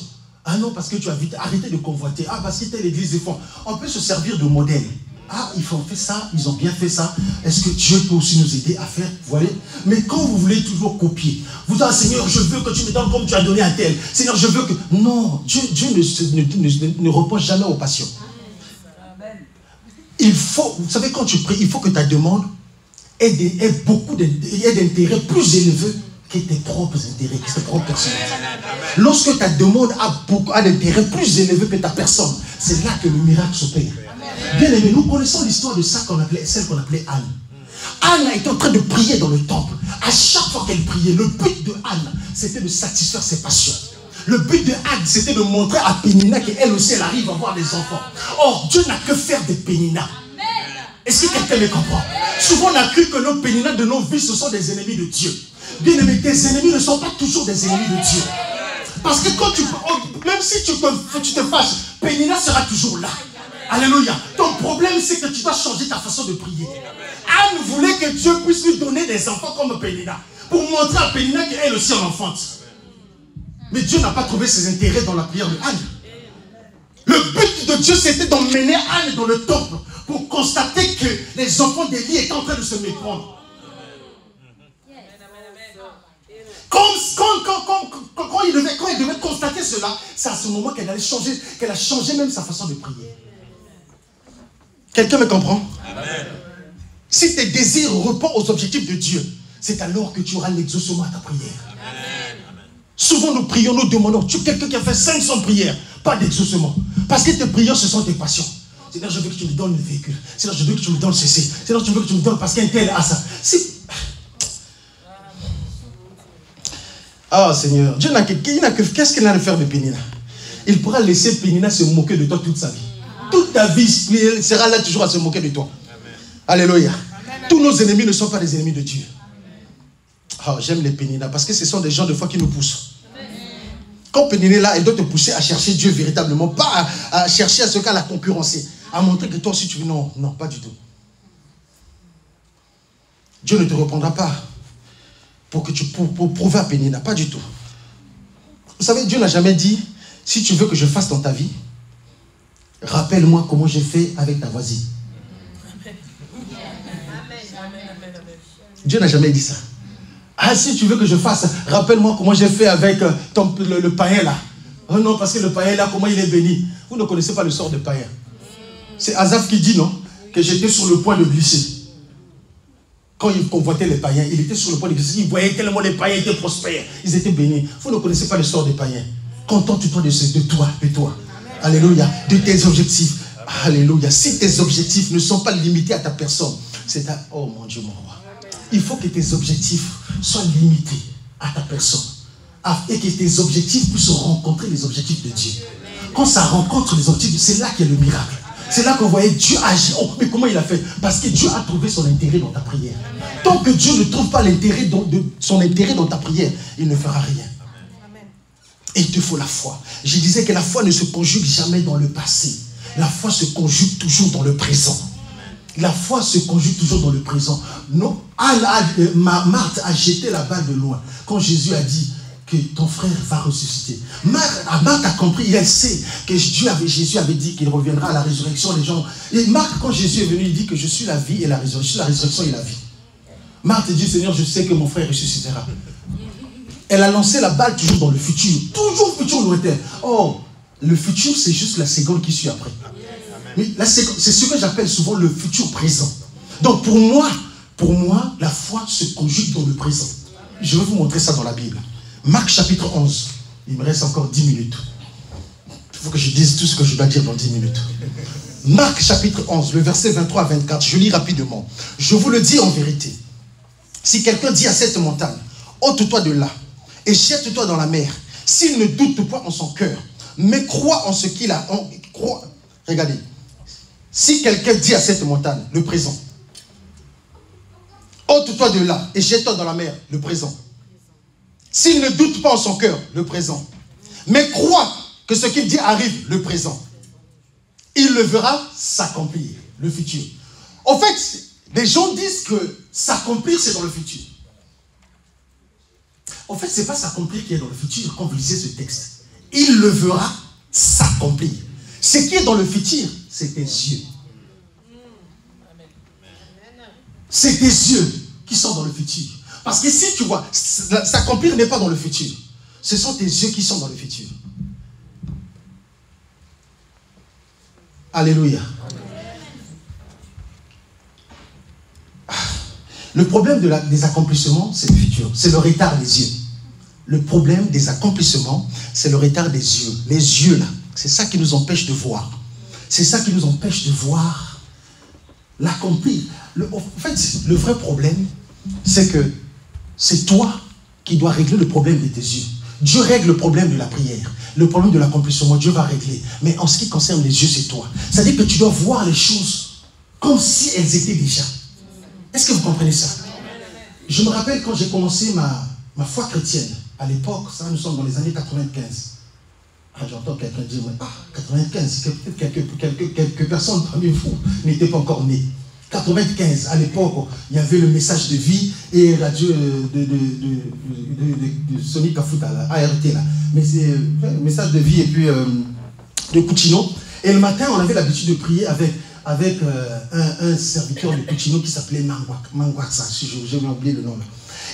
Ah non, parce que tu as vite arrêté de convoiter. Ah, parce que telle église des fonds. On peut se servir de modèle. Ah, ils ont fait ça, ils ont bien fait ça. Est-ce que Dieu peut aussi nous aider à faire? Vous voyez? Mais quand vous voulez toujours copier, vous dites, Seigneur, je veux que tu me donnes comme tu as donné à tel. Seigneur, je veux que... Non, Dieu ne repose jamais aux passions. Il faut, vous savez, quand tu pries, il faut que ta demande ait d'intérêts plus élevés que tes propres intérêts, que tes propres personnes. Lorsque ta demande a d'intérêts plus élevés que ta personne, c'est là que le miracle s'opère. Bien aimé, nous connaissons l'histoire de celle qu'on appelait Anne. Anne a été en train de prier dans le temple. À chaque fois qu'elle priait, le but de Anne, c'était de satisfaire ses passions. Le but de Anne, c'était de montrer à Pénina qu'elle aussi, elle arrive à avoir des enfants. Or, Dieu n'a que faire des Péninas. Est-ce que quelqu'un me comprend? Souvent, on a cru que nos Péninas de nos vies, ce sont des ennemis de Dieu. Bien aimé, tes ennemis ne sont pas toujours des ennemis de Dieu. Parce que quand même si tu te fâches, Pénina sera toujours là. Alléluia. Ton problème, c'est que tu dois changer ta façon de prier. Anne voulait que Dieu puisse lui donner des enfants comme Pénina. Pour montrer à Pénina qu'elle aussi en enfante. Mais Dieu n'a pas trouvé ses intérêts dans la prière de Anne. Le but de Dieu, c'était d'emmener Anne dans le temple pour constater que les enfants d'Élie étaient en train de se méprendre. Quand fait cela, c'est à ce moment qu'elle allait changer, qu'elle a changé même sa façon de prier. Quelqu'un me comprend? Amen. Si tes désirs répondent aux objectifs de Dieu, c'est alors que tu auras l'exaucement à ta prière. Amen. Souvent nous prions, nous demandons. Tu es quelqu'un qui a fait 500 prières, pas d'exaucement. Parce que tes prières, ce sont tes passions. Seigneur, je veux que tu me donnes le véhicule. Seigneur, je veux que tu me donnes ceci. Seigneur, je veux que tu me donnes parce qu'un tel a ça. Ah, Seigneur, Dieu n'a que... Qu'est-ce qu'il a à faire de Pénina? Il pourra laisser Pénina se moquer de toi toute sa vie. Toute ta vie sera là toujours à se moquer de toi. Amen. Alléluia. Amen. Tous nos ennemis ne sont pas des ennemis de Dieu. Oh, j'aime les Pénina parce que ce sont des gens de foi qui nous poussent. Amen. Quand Pénina est là, elle doit te pousser à chercher Dieu véritablement, pas à chercher à ce qu'à la concurrencer, à montrer que toi aussi tu veux. Non, non, pas du tout. Dieu ne te reprendra pas pour prouver à Pénina, pas du tout. Vous savez, Dieu n'a jamais dit, si tu veux que je fasse dans ta vie, rappelle-moi comment j'ai fait avec ta voisine. Dieu n'a jamais dit ça. Ah, si tu veux que je fasse, rappelle-moi comment j'ai fait avec le païen là. Oh non, parce que le païen là, comment il est béni. Vous ne connaissez pas le sort de païen. C'est Asaph qui dit, non, que j'étais sur le point de glisser. Quand il convoitait les païens, il était sur le point de glisser. Il voyait tellement les païens étaient prospères. Ils étaient bénis. Vous ne connaissez pas le sort des païens. Contente-toi de toi, de toi. Alléluia, de tes objectifs. Alléluia. Si tes objectifs ne sont pas limités à ta personne, c'est à... Oh mon Dieu, mon roi. Il faut que tes objectifs soient limités à ta personne. Et que tes objectifs puissent rencontrer les objectifs de Dieu. Quand ça rencontre les objectifs, c'est là qu'il y a le miracle. C'est là qu'on voyait Dieu agir. Oh, mais comment il a fait? Parce que Dieu a trouvé son intérêt dans ta prière. Tant que Dieu ne trouve pas son intérêt dans ta prière, il ne fera rien. Et il te faut la foi. Je disais que la foi ne se conjugue jamais dans le passé. La foi se conjugue toujours dans le présent. La foi se conjugue toujours dans le présent. Non, Marthe a jeté la balle de loin. Quand Jésus a dit que ton frère va ressusciter. Marthe a compris, elle sait que Jésus avait dit qu'il reviendra à la résurrection. Les gens. Et Marthe, quand Jésus est venu, il dit que je suis la vie et la résurrection. Je suis la résurrection et la vie. Marthe dit, Seigneur, je sais que mon frère ressuscitera. Elle a lancé la balle toujours dans le futur. Toujours futur lointain. Oh, le futur, c'est juste la seconde qui suit après. C'est ce que j'appelle souvent le futur présent. Donc pour moi, la foi se conjugue dans le présent. Je vais vous montrer ça dans la Bible. Marc chapitre 11. Il me reste encore 10 minutes. Il faut que je dise tout ce que je dois dire dans 10 minutes. Marc chapitre 11, le verset 23 à 24. Je lis rapidement. Je vous le dis en vérité. Si quelqu'un dit à cette montagne, ôte-toi de là et jette-toi dans la mer, s'il ne doute pas en son cœur, mais croit en ce qu'il a. Regardez. Si quelqu'un dit à cette montagne, le présent, ôte-toi de là et jette-toi dans la mer, le présent. S'il ne doute pas en son cœur, le présent, mais croit que ce qu'il dit arrive, le présent, il le verra s'accomplir, le futur. En fait, les gens disent que s'accomplir, c'est dans le futur. En fait, ce n'est pas s'accomplir qui est dans le futur quand vous lisez ce texte. Il le verra s'accomplir. Ce qui est dans le futur, c'est tes yeux. C'est tes yeux qui sont dans le futur. Parce que si tu vois, s'accomplir n'est pas dans le futur. Ce sont tes yeux qui sont dans le futur. Alléluia. Le problème des accomplissements, c'est le futur. C'est le retard des yeux. Le problème des accomplissements, c'est le retard des yeux. Les yeux, là, c'est ça qui nous empêche de voir. C'est ça qui nous empêche de voir l'accomplir. En fait, le vrai problème, c'est que c'est toi qui dois régler le problème de tes yeux. Dieu règle le problème de la prière. Le problème de l'accomplissement, Dieu va régler. Mais en ce qui concerne les yeux, c'est toi. C'est-à-dire que tu dois voir les choses comme si elles étaient déjà. Est-ce que vous comprenez ça? Je me rappelle quand j'ai commencé ma foi chrétienne, à l'époque, ça nous sommes dans les années 95. Ah, j'entends quelqu'un dire, 95, peut-être quelques personnes parmi vous n'étaient pas encore nées. 95, à l'époque, il y avait le message de vie et radio de Sonic Kafuta, là, ART, là. Mais c'est le message de vie et puis de Coutinho. Et le matin, on avait l'habitude de prier avec un serviteur de Coutinho qui s'appelait Mangwatsa, si j'ai oublié le nom là.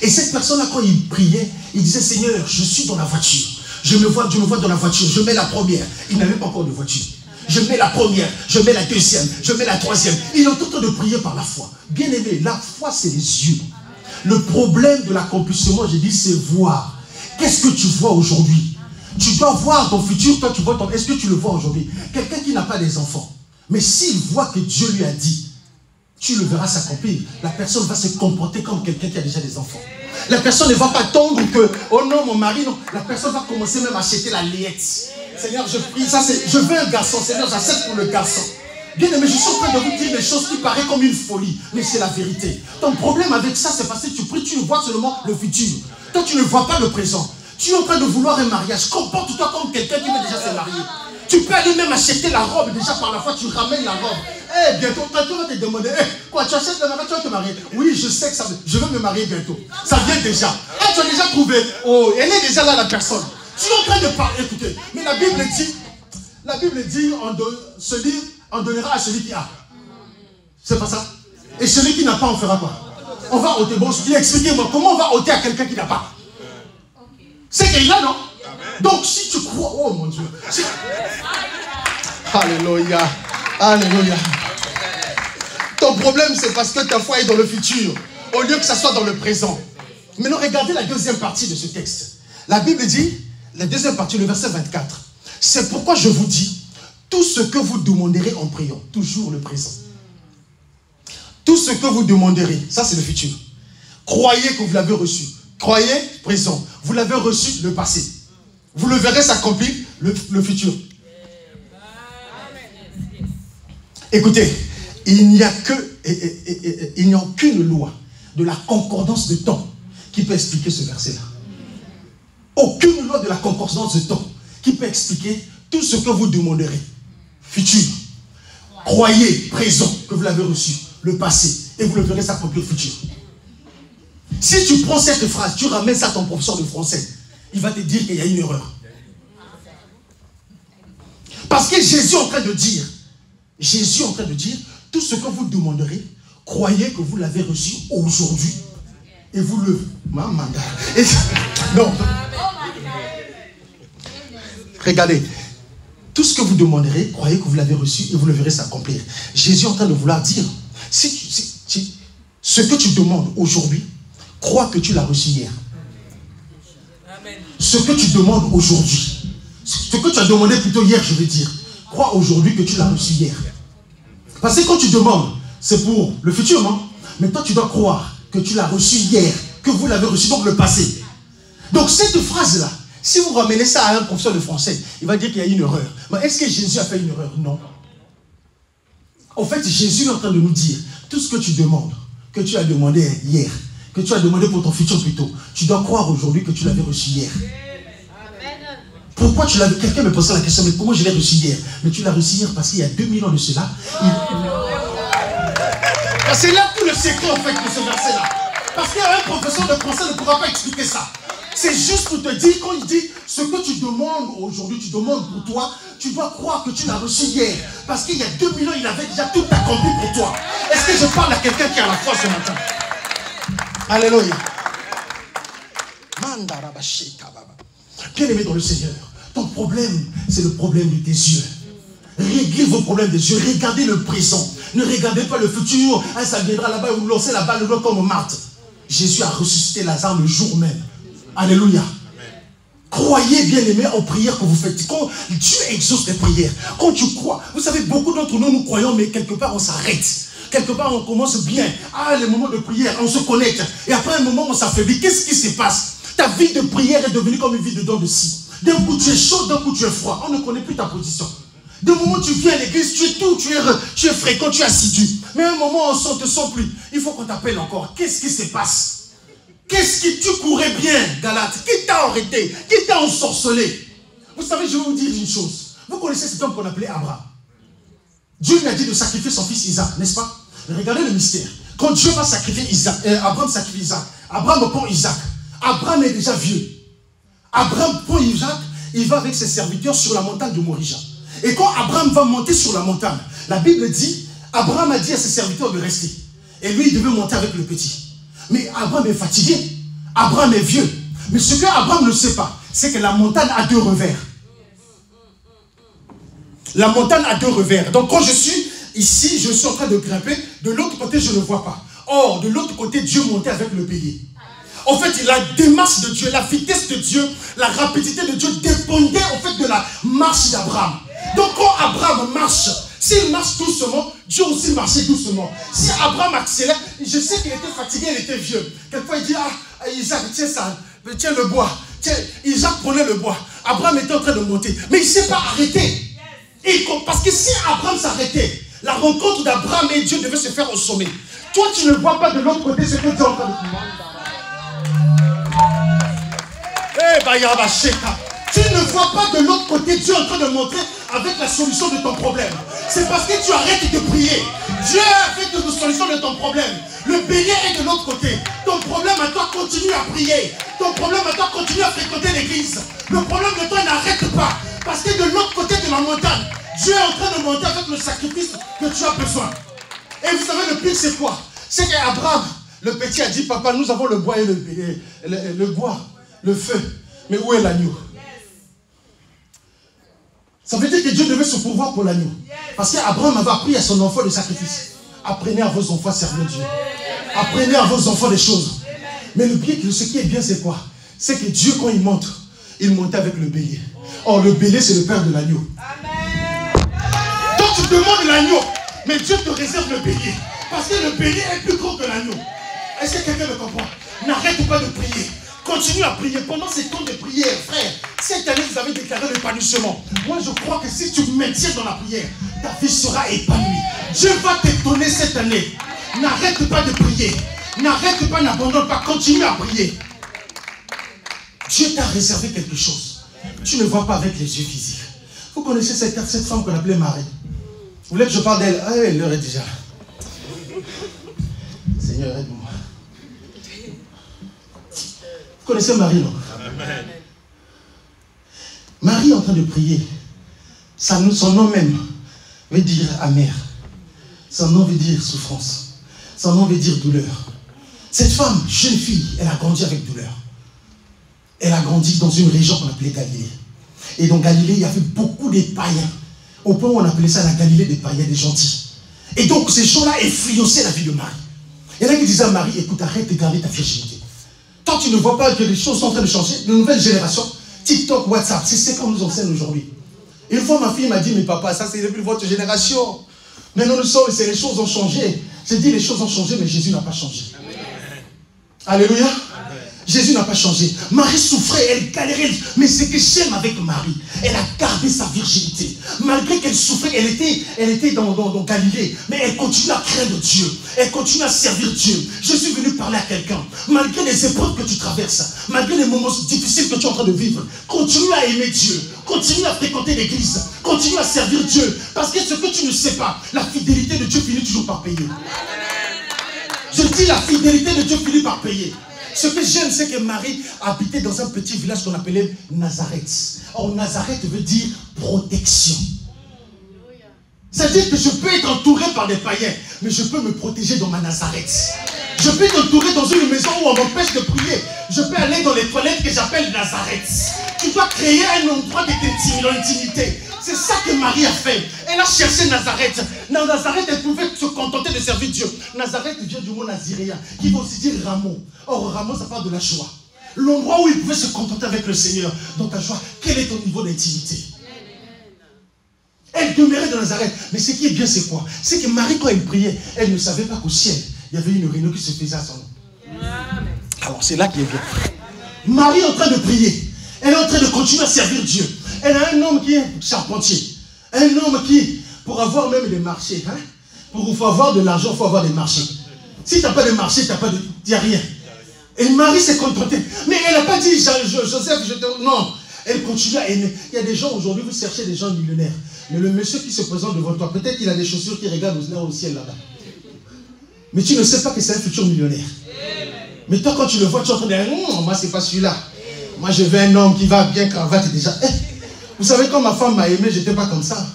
Et cette personne-là, quand il priait, il disait, Seigneur, je suis dans la voiture. Je me vois dans la voiture, je mets la première. Il n'avait pas encore de voiture. Je mets la première, je mets la deuxième, je mets la troisième. Il est en train de prier par la foi. Bien aimé, la foi c'est les yeux. Le problème de l'accomplissement, j'ai dit, c'est voir. Qu'est-ce que tu vois aujourd'hui? Tu dois voir ton futur, toi tu vois ton... Est-ce que tu le vois aujourd'hui? Quelqu'un qui n'a pas des enfants, mais s'il voit que Dieu lui a dit, tu le verras s'accomplir. La personne va se comporter comme quelqu'un qui a déjà des enfants. La personne ne va pas attendre que, oh non, mon mari, non. La personne va commencer même à acheter la liette. Seigneur, je prie, ça c'est, je veux un garçon. Seigneur, j'accepte pour le garçon. Bien aimé, je suis en train de vous dire des choses qui paraissent comme une folie, mais c'est la vérité. Ton problème avec ça, c'est parce que tu pries, tu ne vois seulement le futur. Toi, tu ne vois pas le présent. Tu es en train de vouloir un mariage. Comporte-toi comme quelqu'un qui veut déjà se marier. Tu peux aller même acheter la robe, déjà par la fois, tu ramènes la robe. Eh, bientôt, tu vas te demander, quoi, tu achètes la mariage, tu vas te marier. Oui, je sais que ça, je veux me marier bientôt. Ça vient déjà. Ah, tu as déjà trouvé. Oh, elle est déjà là, la personne. Tu es en train de parler, écoutez. Mais la Bible dit, on donnera à celui qui a. C'est pas ça? Et celui qui n'a pas, on fera quoi? On va ôter. Bon, expliquez-moi, comment on va ôter à quelqu'un qui n'a pas? C'est qu'il a, non? Donc, si tu crois, oh mon Dieu. Alléluia. Alléluia. Ton problème, c'est parce que ta foi est dans le futur, au lieu que ça soit dans le présent. Maintenant, regardez la deuxième partie de ce texte. La Bible dit, la deuxième partie, le verset 24. C'est pourquoi je vous dis, tout ce que vous demanderez en priant, toujours le présent. Tout ce que vous demanderez, ça c'est le futur. Croyez que vous l'avez reçu. Croyez, présent. Vous l'avez reçu, le passé. Vous le verrez s'accomplir, le futur. Écoutez, il n'y a aucune loi de la concordance de temps qui peut expliquer ce verset-là. Aucune loi de la concordance de temps qui peut expliquer tout ce que vous demanderez. Futur. Croyez, présent, que vous l'avez reçu, le passé, et vous le verrez s'accomplir futur. Si tu prends cette phrase, tu ramènes ça à ton professeur de français, il va te dire qu'il y a une erreur. Parce que Jésus est en train de dire, tout ce que vous demanderez, croyez que vous l'avez reçu aujourd'hui. Et vous le... Non. Regardez. Tout ce que vous demanderez, croyez que vous l'avez reçu et vous le verrez s'accomplir. Jésus est en train de vouloir dire, ce que tu demandes aujourd'hui, crois que tu l'as reçu hier. Amen. Ce que tu demandes aujourd'hui, ce que tu as demandé plutôt hier, je veux dire, crois aujourd'hui que tu l'as reçu hier. Parce que quand tu demandes, c'est pour le futur, non? Mais toi, tu dois croire que tu l'as reçu hier, que vous l'avez reçu, donc le passé. Donc cette phrase-là, si vous ramenez ça à un professeur de français, il va dire qu'il y a une erreur. Mais est-ce que Jésus a fait une erreur? Non. En fait, Jésus est en train de nous dire, tout ce que tu demandes, que tu as demandé hier, que tu as demandé pour ton futur plutôt, tu dois croire aujourd'hui que tu l'avais reçu hier. Pourquoi tu l'avais... Quelqu'un me posait la question, mais comment je l'ai reçu hier? Mais tu l'as reçu hier parce qu'il y a 2000 ans de cela. C'est là tout le secret en fait de ce verset-là. Parce qu'un professeur de français ne pourra pas expliquer ça. C'est juste pour te dire, quand il dit ce que tu demandes aujourd'hui, tu demandes pour toi, tu dois croire que tu l'as reçu hier. Parce qu'il y a 2000 ans, il avait déjà tout accompli pour toi. Est-ce que je parle à quelqu'un qui a la foi ce matin? Alléluia. Bien aimé dans le Seigneur, ton problème, c'est le problème de tes yeux. Réglez vos problèmes des yeux, regardez le présent. Ne regardez pas le futur. Ah, ça viendra là-bas et vous lancez la balle comme Marthe. Jésus a ressuscité Lazare le jour même. Alléluia. Amen. Croyez, bien-aimés, en prière que vous faites. Quand Dieu exauce les prières, quand tu crois, vous savez, beaucoup d'entre nous, nous croyons, mais quelque part, on s'arrête. Quelque part, on commence bien. Ah, les moments de prière, on se connecte. Et après un moment, on s'affaiblit. Qu'est-ce qui se passe? Ta vie de prière est devenue comme une vie de dents de scie. D'un coup, tu es chaud, d'un coup, tu es froid. On ne connaît plus ta position. D'un moment, tu viens à l'église, tu es tout, tu es fréquent, tu es assidu. Mais à un moment, on ne te sent plus. Il faut qu'on t'appelle encore. Qu'est-ce qui se passe? Qu'est-ce que tu courais bien, Galate? Qui t'a arrêté? Qui t'a ensorcelé? Vous savez, je vais vous dire une chose. Vous connaissez cet homme qu'on appelait Abraham. Dieu lui a dit de sacrifier son fils Isaac, n'est-ce pas? Regardez le mystère. Quand Dieu va sacrifier Isaac, Abraham sacrifie Isaac. Abraham prend Isaac. Abraham est déjà vieux. Abraham prend Isaac, il va avec ses serviteurs sur la montagne de Morija. Et quand Abraham va monter sur la montagne, la Bible dit, Abraham a dit à ses serviteurs de rester. Et lui, il devait monter avec le petit. Mais Abraham est fatigué. Abraham est vieux. Mais ce que Abraham ne sait pas, c'est que la montagne a deux revers. La montagne a deux revers. Donc quand je suis ici, je suis en train de grimper. De l'autre côté, je ne vois pas. Or, de l'autre côté, Dieu montait avec le bélier. En fait, la démarche de Dieu, la vitesse de Dieu, la rapidité de Dieu dépendait en fait de la marche d'Abraham. Donc quand Abraham marche, s'il marche doucement, Dieu aussi marchait doucement. Si Abraham accélère, je sais qu'il était fatigué, il était vieux. Quelquefois il dit, ah Isaac, tiens ça, tiens le bois. Tiens, Isaac prenait le bois. Abraham était en train de monter. Mais il ne s'est pas arrêté. Parce que si Abraham s'arrêtait, la rencontre d'Abraham et Dieu devait se faire au sommet. Toi, tu ne vois pas de l'autre côté ce que Dieu est en train de faire. Tu ne vois pas de l'autre côté Dieu en train de montrer avec la solution de ton problème. C'est parce que tu arrêtes de prier. Dieu avec la solution de ton problème. Le bélier est de l'autre côté. Ton problème à toi continue à prier. Ton problème à toi continue à fréquenter l'église. Le problème de toi n'arrête pas. Parce que de l'autre côté de la montagne, Dieu est en train de monter avec le sacrifice que tu as besoin. Et vous savez le pire c'est quoi? C'est qu'Abraham, le petit a dit, papa, nous avons le bois et le bois, le feu. Mais où est l'agneau? Ça veut dire que Dieu devait se pourvoir pour l'agneau. Parce qu'Abraham avait appris à son enfant le sacrifice. Apprenez à vos enfants à servir Dieu. Apprenez à vos enfants des choses. Mais ce qui est bien, c'est quoi? C'est que Dieu, quand il monte, il montait avec le bélier. Or, le bélier, c'est le père de l'agneau. Donc, tu demandes l'agneau, mais Dieu te réserve le bélier. Parce que le bélier est plus gros que l'agneau. Est-ce que quelqu'un me comprend? N'arrête pas de prier. Continue à prier pendant ces temps de prière, frère. Cette année, vous avez déclaré l'épanouissement. Moi, je crois que si tu maintiens dans la prière, ta vie sera épanouie. Dieu va t'étonner cette année. N'arrête pas de prier. N'arrête pas, n'abandonne pas. Continue à prier. Dieu t'a réservé quelque chose. Tu ne vois pas avec les yeux physiques. Vous connaissez cette femme qu'on appelait Marie. Vous voulez que je parle d'elle? Ah, elle l'heure est déjà. Seigneur, aide-moi. Vous connaissez Marie, non? Amen. Marie est en train de prier. Son nom même veut dire amer. Son nom veut dire souffrance. Son nom veut dire douleur. Cette femme, jeune fille, elle a grandi avec douleur. Elle a grandi dans une région qu'on appelait Galilée. Et dans Galilée, il y avait beaucoup de païens. Au point où on appelait ça la Galilée des païens, des gentils. Et donc, ces gens-là influençaient la vie de Marie. Il y en a qui disaient à Marie, écoute, arrête de garder ta virginité. Tant que tu ne vois pas que les choses sont en train de changer, de nouvelles générations, TikTok, WhatsApp, c'est ce qu'on nous enseigne aujourd'hui. Une fois, ma fille m'a dit, mais papa, ça c'est depuis votre génération. Maintenant, les choses ont changé. J'ai dit, les choses ont changé, mais Jésus n'a pas changé. Amen. Alléluia. Amen. Jésus n'a pas changé. Marie souffrait, elle galérait. Mais ce que j'aime avec Marie, elle a gardé sa virginité. Malgré qu'elle souffrait, elle était dans Galilée. Mais elle continue à craindre Dieu. Elle continue à servir Dieu. Je suis venu parler à quelqu'un. Malgré les épreuves que tu traverses, malgré les moments difficiles que tu es en train de vivre, continue à aimer Dieu. Continue à fréquenter l'église. Continue à servir Dieu. Parce que ce que tu ne sais pas, la fidélité de Dieu finit toujours par payer. Je dis la fidélité de Dieu finit par payer. Ce que j'aime, c'est que Marie habitait dans un petit village qu'on appelait Nazareth. Or, Nazareth veut dire protection. C'est-à-dire que je peux être entouré par des païens, mais je peux me protéger dans ma Nazareth. Je peux être entouré dans une maison où on m'empêche de prier. Je peux aller dans les toilettes que j'appelle Nazareth. Tu dois créer un endroit d'intimité. C'est ça que Marie a fait. Elle a cherché Nazareth. Dans Nazareth, elle pouvait se contenter de servir Dieu. Nazareth vient du mot naziréen, qui veut aussi dire rameau. Or, rameau, ça parle de la joie. L'endroit où il pouvait se contenter avec le Seigneur. Dans ta joie, quel est ton niveau d'intimité? Elle demeurait dans Nazareth. Mais ce qui est bien, c'est quoi? C'est que Marie, quand elle priait, elle ne savait pas qu'au ciel, il y avait une réunion qui se faisait à son nom. Alors, c'est là qu'il est bien. Marie est en train de prier. Elle est en train de continuer à servir Dieu. Elle a un homme qui est charpentier. Un homme qui, pour avoir même des marchés, hein, pour avoir de l'argent, il faut avoir des marchés. Si tu n'as pas de marché, il n'y a rien. Et Marie s'est contentée. Mais elle n'a pas dit, Joseph, je te... Non. Elle continue à aimer. Il y a des gens aujourd'hui, vous cherchez des gens millionnaires. Mais le monsieur qui se présente devant toi, peut-être qu'il a des chaussures qui regardent au ciel là-bas. Mais tu ne sais pas que c'est un futur millionnaire. Mais toi, quand tu le vois, tu es en train de dire, non, moi, c'est pas celui-là. Moi, je veux un homme qui va bien cravate déjà. Vous savez, quand ma femme m'a aimé, je n'étais pas comme ça.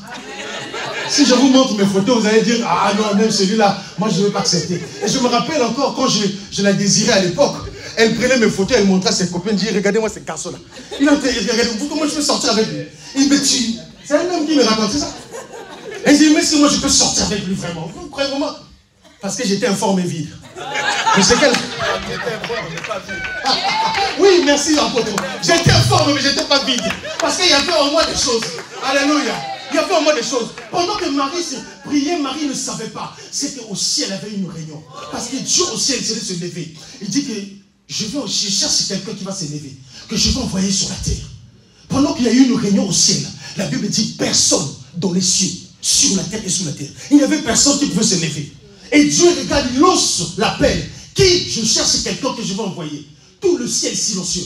Si je vous montre mes photos, vous allez dire, ah non, même celui-là, moi, je ne veux pas accepter. Et je me rappelle encore quand je la désirais à l'époque. Elle prenait mes photos, elle montrait à ses copains, elle dit, regardez-moi ce garçon-là. Il a dit, regardez-vous, comment je peux sortir avec lui? Il me dit, c'est un homme qui me racontait ça. Elle dit, mais si moi je peux sortir avec lui vraiment, vous croyez vraiment? Parce que j'étais informé vide. Je sais qu'elle... Oui, merci, apôtre. J'étais informé, mais j'étais pas vide. Parce qu'il y avait en moi des choses. Alléluia. Il y avait en moi des choses. Pendant que Marie priait, Marie ne savait pas. C'est qu'au ciel, il y avait une réunion. Parce que Dieu au ciel, il allait se lever. Il dit que je cherche quelqu'un qui va se lever. Que je vais envoyer sur la terre. Pendant qu'il y a eu une réunion au ciel, la Bible dit personne dans les cieux, sur la terre et sous la terre. Il n'y avait personne qui pouvait se lever. Et Dieu regarde, il lance l'appel. Qui? Je cherche quelqu'un que je vais envoyer. Tout le ciel silencieux.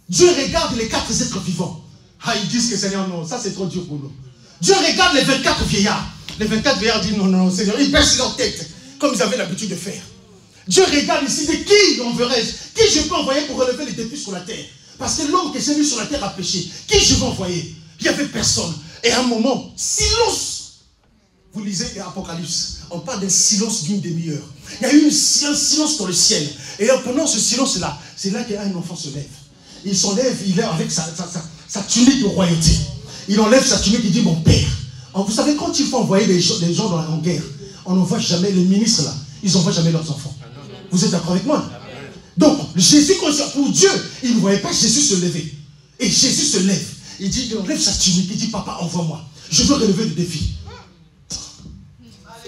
Dieu regarde les 4 êtres vivants. Ah, ils disent que Seigneur, non, ça c'est trop dur pour nous. Dieu regarde les 24 vieillards. Les 24 vieillards disent non, non, Seigneur. Ils baissent leur tête, comme ils avaient l'habitude de faire. Dieu regarde ici, dit qui enverrai-je? Qui je peux envoyer pour relever les défis sur la terre? Parce que l'homme que j'ai mis sur la terre a péché. Qui je vais envoyer? Il n'y avait personne. Et à un moment, silence. Vous lisez l'Apocalypse, on parle d'un silence d'une demi-heure. Il y a eu un silence dans le ciel. Et pendant ce silence-là, c'est là qu'un enfant se lève. Il s'enlève, il est avec sa tunique de royauté. Il enlève sa tunique et dit, mon père. Vous savez, quand il faut envoyer des gens en guerre, on n'envoie jamais, les ministres là, ils n'envoient jamais leurs enfants. Vous êtes d'accord avec moi? Donc, Jésus, pour Dieu, il ne voyait pas Jésus se lever. Et Jésus se lève. Il enlève sa tunique, il dit, papa, envoie-moi. Je veux relever le défi.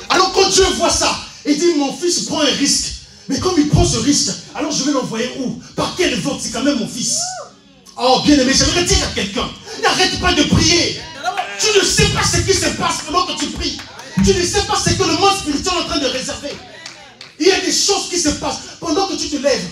Alors quand Dieu voit ça, il dit, mon fils prend un risque. Mais comme il prend ce risque, alors je vais l'envoyer où? Par quel vote? C'est quand même mon fils. Oh, bien aimé, j'aimerais dire à quelqu'un, n'arrête pas de prier. Tu ne sais pas ce qui se passe pendant que tu pries. Tu ne sais pas ce que le monde spirituel est en train de réserver. Il y a des choses qui se passent pendant que tu te lèves.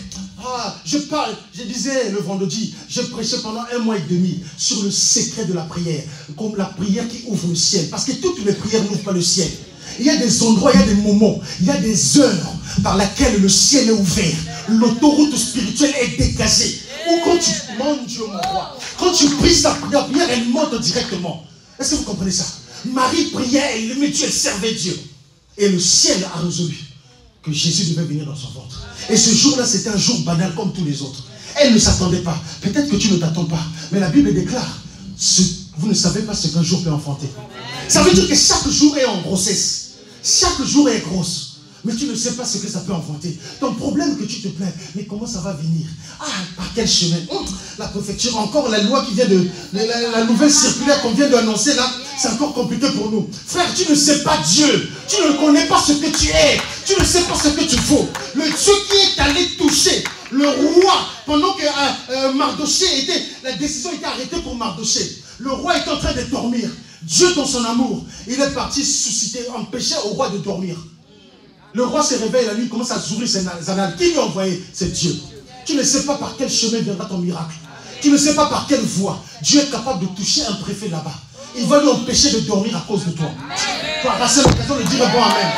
Ah, je disais le vendredi, je prêchais pendant 1 mois et demi sur le secret de la prière. Comme la prière qui ouvre le ciel. Parce que toutes les prières n'ouvrent pas le ciel. Il y a des endroits, il y a des moments, il y a des heures par lesquelles le ciel est ouvert. L'autoroute spirituelle est dégagée. Ou quand tu demandes Dieu, mon roi, quand tu pries sa prière, elle monte directement. Est-ce que vous comprenez ça? Marie priait, elle aimait Dieu, elle servait Dieu. Et le ciel a résolu que Jésus devait venir dans son ventre. Et ce jour-là, c'était un jour banal comme tous les autres. Elle ne s'attendait pas. Peut-être que tu ne t'attends pas. Mais la Bible déclare, vous ne savez pas ce qu'un jour peut enfanter. Ça veut dire que chaque jour est en grossesse. Chaque jour est grosse. Mais tu ne sais pas ce que ça peut enfanter. Ton problème que tu te plains, mais comment ça va venir? Ah, par quel chemin? La préfecture, encore la loi qui vient de... La nouvelle circulaire qu'on vient d'annoncer là, c'est encore compliqué pour nous. Frère, tu ne sais pas Dieu. Tu ne connais pas ce que tu es. Tu ne sais pas ce que tu faut. Le Dieu qui est allé toucher le roi, pendant que Mardoché était... La décision était arrêtée pour Mardoché. Le roi est en train de dormir. Dieu, dans son amour, il est parti susciter, empêcher au roi de dormir. Le roi se réveille la nuit, commence à ouvrir ses annales. Qui lui a envoyé? C'est Dieu. Tu ne sais pas par quel chemin viendra ton miracle. Tu ne sais pas par quelle voie. Dieu est capable de toucher un préfet là-bas. Il va lui empêcher de dormir à cause de toi. Tu as rassé l'occasion de dire bon amen.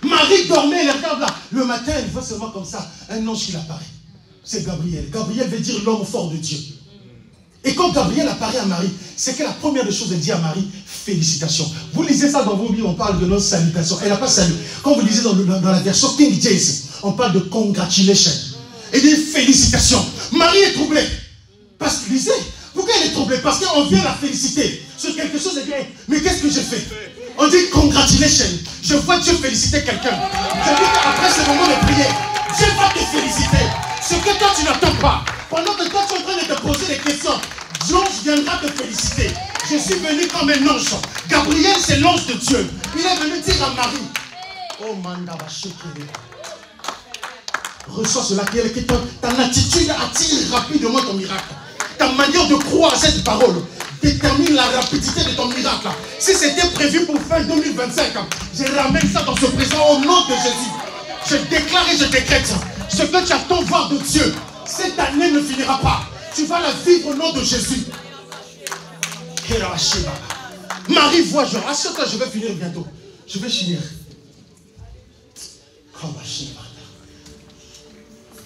Marie dormait, elle regarde là. Le matin, elle voit seulement comme ça un ange qui apparaît. C'est Gabriel. Gabriel veut dire l'homme fort de Dieu. Et quand Gabriel apparaît à Marie, c'est que la première des choses, elle dit à Marie, félicitations. Vous lisez ça dans vos Bibles, on parle de notre salutation. Elle n'a pas salué. Quand vous lisez dans la version King James, on parle de congratulations. Elle dit félicitations. Marie est troublée. Parce que, lisez, pourquoi elle est troublée? Parce qu'on vient la féliciter sur quelque chose. Elle dit, mais qu'est-ce que j'ai fait? On dit congratulations. Je vois Dieu féliciter quelqu'un. Je dis qu'après ce moment de prière, Dieu va te féliciter. Ce que toi tu n'attends pas. Pendant que toi tu es en train de te poser des questions, l'ange viendra te féliciter. Je suis venu comme un ange. Gabriel, c'est l'ange de Dieu. Il est venu dire à Marie, oh Mandavaché, reçois cela, ton attitude attire rapidement ton miracle. Ta manière de croire à cette parole détermine la rapidité de ton miracle. Si c'était prévu pour fin 2025, je ramène ça dans ce présent au nom de Jésus. Je déclare et je décrète ce que tu attends voir de Dieu. Cette année ne finira pas. Tu vas la vivre au nom de Jésus. Marie voit, assure-toi, je vais finir bientôt. Je vais finir.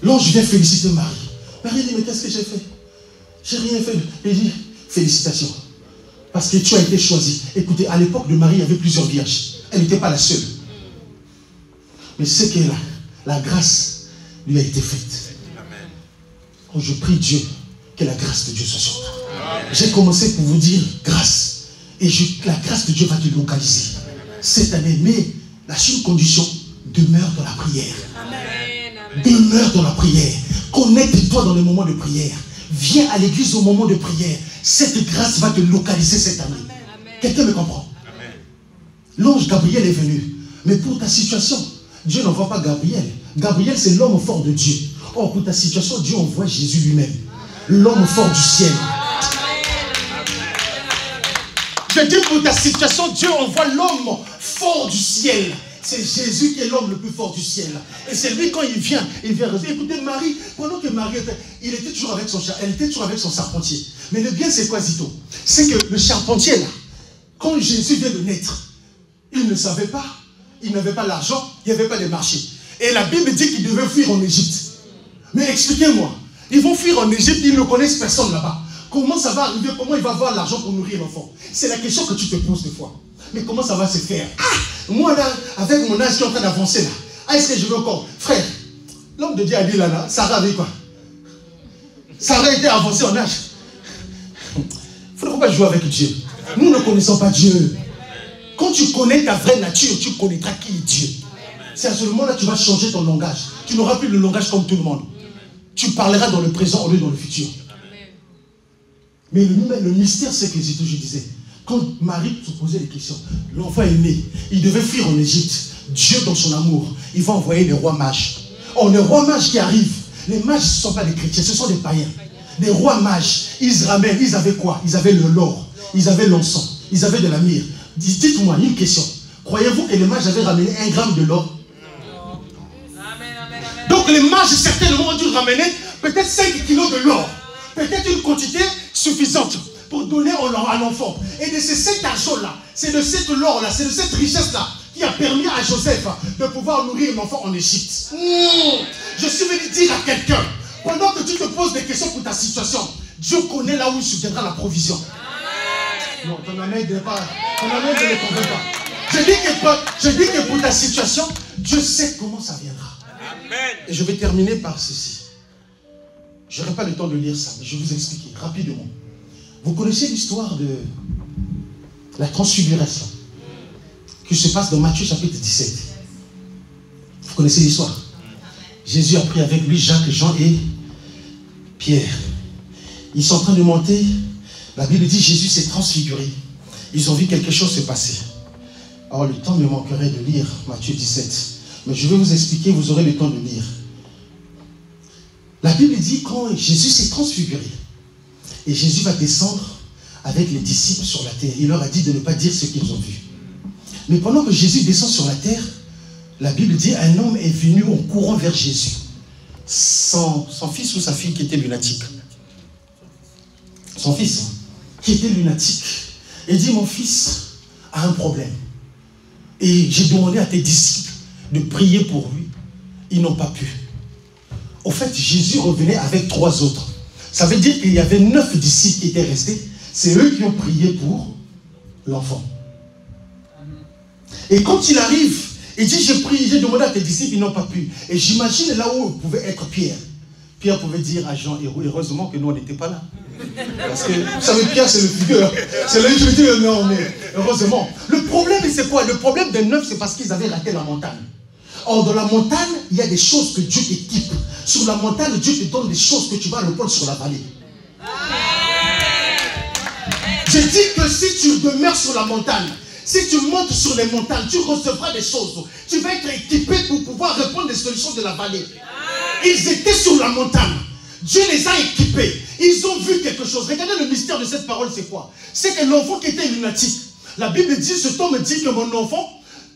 L'ange vient féliciter Marie. Marie dit, mais qu'est-ce que j'ai fait? J'ai rien fait. Il dit, félicitations. Parce que tu as été choisi. Écoutez, à l'époque de Marie, il y avait plusieurs vierges. Elle n'était pas la seule. Mais c'est que la grâce lui a été faite. Quand je prie Dieu, que la grâce de Dieu soit sur toi. J'ai commencé pour vous dire grâce. Et la grâce de Dieu va te localiser cette année. Mais la seule condition, demeure dans la prière. Demeure dans la prière. Connecte-toi dans les moments de prière. Viens à l'église au moment de prière. Cette grâce va te localiser cette année. Quelqu'un me comprend? L'ange Gabriel est venu. Mais pour ta situation, Dieu n'envoie pas Gabriel. Gabriel, c'est l'homme fort de Dieu. Or, pour ta situation, Dieu envoie Jésus lui-même. L'homme fort du ciel. Je dis pour ta situation, Dieu envoie l'homme fort du ciel. C'est Jésus qui est l'homme le plus fort du ciel. Et c'est lui, quand il vient. Écoutez, Marie, pendant que Marie était, elle était toujours avec son charpentier. Mais le bien, c'est quoi, Zito? C'est que le charpentier, là, quand Jésus vient de naître, il ne savait pas, il n'avait pas l'argent, il n'y avait pas de marché. Et la Bible dit qu'il devait fuir en Égypte. Mais expliquez-moi, ils vont fuir en Égypte, ils ne connaissent personne là-bas. Comment ça va arriver? Comment il va avoir l'argent pour nourrir l'enfant? C'est la question que tu te poses des fois. Mais comment ça va se faire? Moi là, avec mon âge qui est en train d'avancer là, est-ce que je veux encore? Frère, l'homme de Dieu a dit là, Sarah avait quoi? Sarah était avancée en âge. Il ne faudra pas jouer avec Dieu. Nous ne connaissons pas Dieu. Quand tu connais ta vraie nature, tu connaîtras qui est Dieu. C'est à ce moment-là que tu vas changer ton langage. Tu n'auras plus le langage comme tout le monde. Tu parleras dans le présent au lieu dans le futur. Mais le mystère, c'est que, je disais, quand Marie se posait des questions, l'enfant est né, il devait fuir en Égypte. Dieu, dans son amour, il va envoyer les rois mages. Or, les rois mages qui arrivent, les mages, ce ne sont pas des chrétiens, ce sont des païens. Les rois mages, ils ramènent, ils avaient quoi? Ils avaient l'or, ils avaient l'encens, ils avaient de la myrrhe. Dites-moi une question. Croyez-vous que les mages avaient ramené 1 gramme de l'or? Donc les mages, certainement, ont dû ramener peut-être 5 kilos de l'or. Peut-être une quantité suffisante pour donner à l'enfant. Et de cet argent-là, c'est de cet or-là, c'est de cette richesse-là qui a permis à Joseph de pouvoir nourrir l'enfant en Égypte. Je suis venu dire à quelqu'un, pendant que tu te poses des questions pour ta situation, Dieu connaît là où il soutiendra la provision. Non, ton amen ne convainc pas. Je dis que pour ta situation, Dieu sait comment ça viendra. Et je vais terminer par ceci. Je n'aurai pas le temps de lire ça, mais je vais vous expliquer rapidement. Vous connaissez l'histoire de la transfiguration qui se passe dans Matthieu chapitre 17. Vous connaissez l'histoire? Jésus a pris avec lui Jacques, Jean et Pierre. Ils sont en train de monter. La Bible dit Jésus s'est transfiguré. Ils ont vu quelque chose se passer. Alors le temps me manquerait de lire Matthieu 17. Mais je vais vous expliquer, vous aurez le temps de lire. La Bible dit quand Jésus s'est transfiguré, et Jésus va descendre avec les disciples sur la terre. Il leur a dit de ne pas dire ce qu'ils ont vu. Mais pendant que Jésus descend sur la terre, la Bible dit un homme est venu en courant vers Jésus. Son fils ou sa fille qui était lunatique. Son fils qui était lunatique. Et dit mon fils a un problème. Et j'ai demandé à tes disciples de prier pour lui. Ils n'ont pas pu. Au fait, Jésus revenait avec 3 autres. Ça veut dire qu'il y avait 9 disciples qui étaient restés. C'est eux qui ont prié pour l'enfant. Et quand il arrive, il dit, j'ai prié, j'ai demandé à tes disciples, ils n'ont pas pu. Et j'imagine là où pouvait être Pierre. Pierre pouvait dire à Jean, heureusement que nous, on n'était pas là. Parce que, vous savez, Pierre, c'est le figure. C'est là que je me dis, non, mais heureusement. Le problème, c'est quoi? Le problème des 9, c'est parce qu'ils avaient raté la montagne. Or, dans la montagne, il y a des choses que Dieu t'équipe. Sur la montagne, Dieu te donne des choses que tu vas répondre sur la vallée. Je dis que si tu demeures sur la montagne, si tu montes sur les montagnes, tu recevras des choses. Tu vas être équipé pour pouvoir répondre des solutions de la vallée. Ils étaient sur la montagne. Dieu les a équipés. Ils ont vu quelque chose. Regardez le mystère de cette parole, c'est quoi? C'est que l'enfant qui était lunatique, la Bible dit, cet homme dit que mon enfant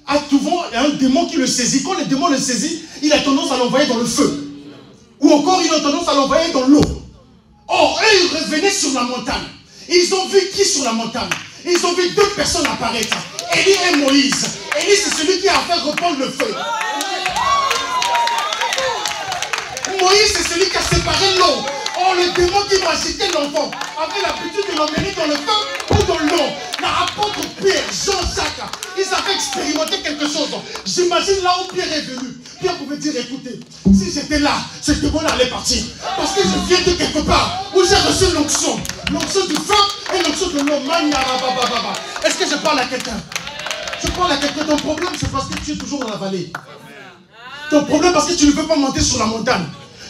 a souvent un démon qui le saisit. Quand le démon le saisit, il a tendance à l'envoyer dans le feu. Ou encore, il a tendance à l'envoyer dans l'eau. Or, eux, ils revenaient sur la montagne. Ils ont vu qui sur la montagne? Ils ont vu 2 personnes apparaître. Élie et Moïse. Élie, c'est celui qui a fait reprendre le feu. Moïse, c'est celui qui a séparé l'eau. Or, le démon qui va agiter l'enfant avait l'habitude de l'emmener dans le feu ou dans l'eau. Apôtre Pierre, Jean, Jacques, ils avaient expérimenté quelque chose. J'imagine là où Pierre est venu. Pierre pouvait dire, écoutez, si j'étais là, ce démon allait partir. Parce que je viens de quelque part où j'ai reçu l'onction. L'onction du feu et l'onction de l'eau. Est-ce que je parle à quelqu'un? Je parle à quelqu'un. Ton problème, c'est parce que tu es toujours dans la vallée. Ton problème, parce que tu ne veux pas monter sur la montagne.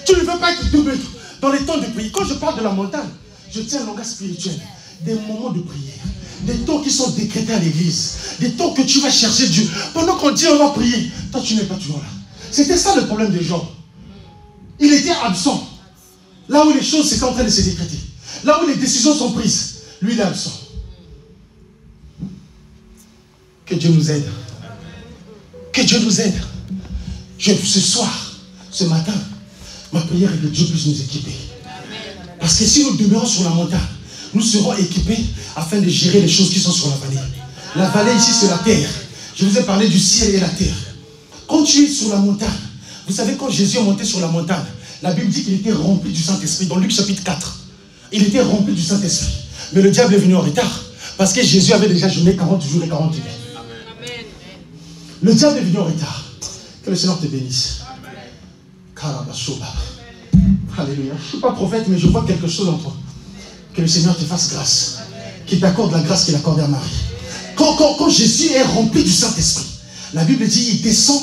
Tu ne veux pas être doublé dans les temps de prière. Quand je parle de la montagne, je tiens un langage spirituel. Des moments de prière. Des temps qui sont décrétés à l'église. Des temps que tu vas chercher Dieu. Pendant qu'on dit on va prier, toi tu n'es pas toujours là. C'était ça le problème de Job. Il était absent. Là où les choses étaient en train de se décréter. Là où les décisions sont prises. Lui il est absent. Que Dieu nous aide. Que Dieu nous aide. Ce soir, ce matin, ma prière est que Dieu puisse nous équiper. Parce que si nous demeurons sur la montagne, nous serons équipés afin de gérer les choses qui sont sur la vallée. La vallée ici, c'est la terre. Je vous ai parlé du ciel et la terre. Quand tu es sur la montagne, vous savez, quand Jésus est monté sur la montagne, la Bible dit qu'il était rempli du Saint-Esprit. Dans Luc chapitre 4, il était rempli du Saint-Esprit. Mais le diable est venu en retard. Parce que Jésus avait déjà jeûné 40 jours et 40 nuits. Le diable est venu en retard. Que le Seigneur te bénisse. Alléluia. Je ne suis pas prophète, mais je vois quelque chose en toi. Que le Seigneur te fasse grâce. Qu'il t'accorde la grâce qu'il accordait à Marie. Quand Jésus est rempli du Saint-Esprit, la Bible dit il descend.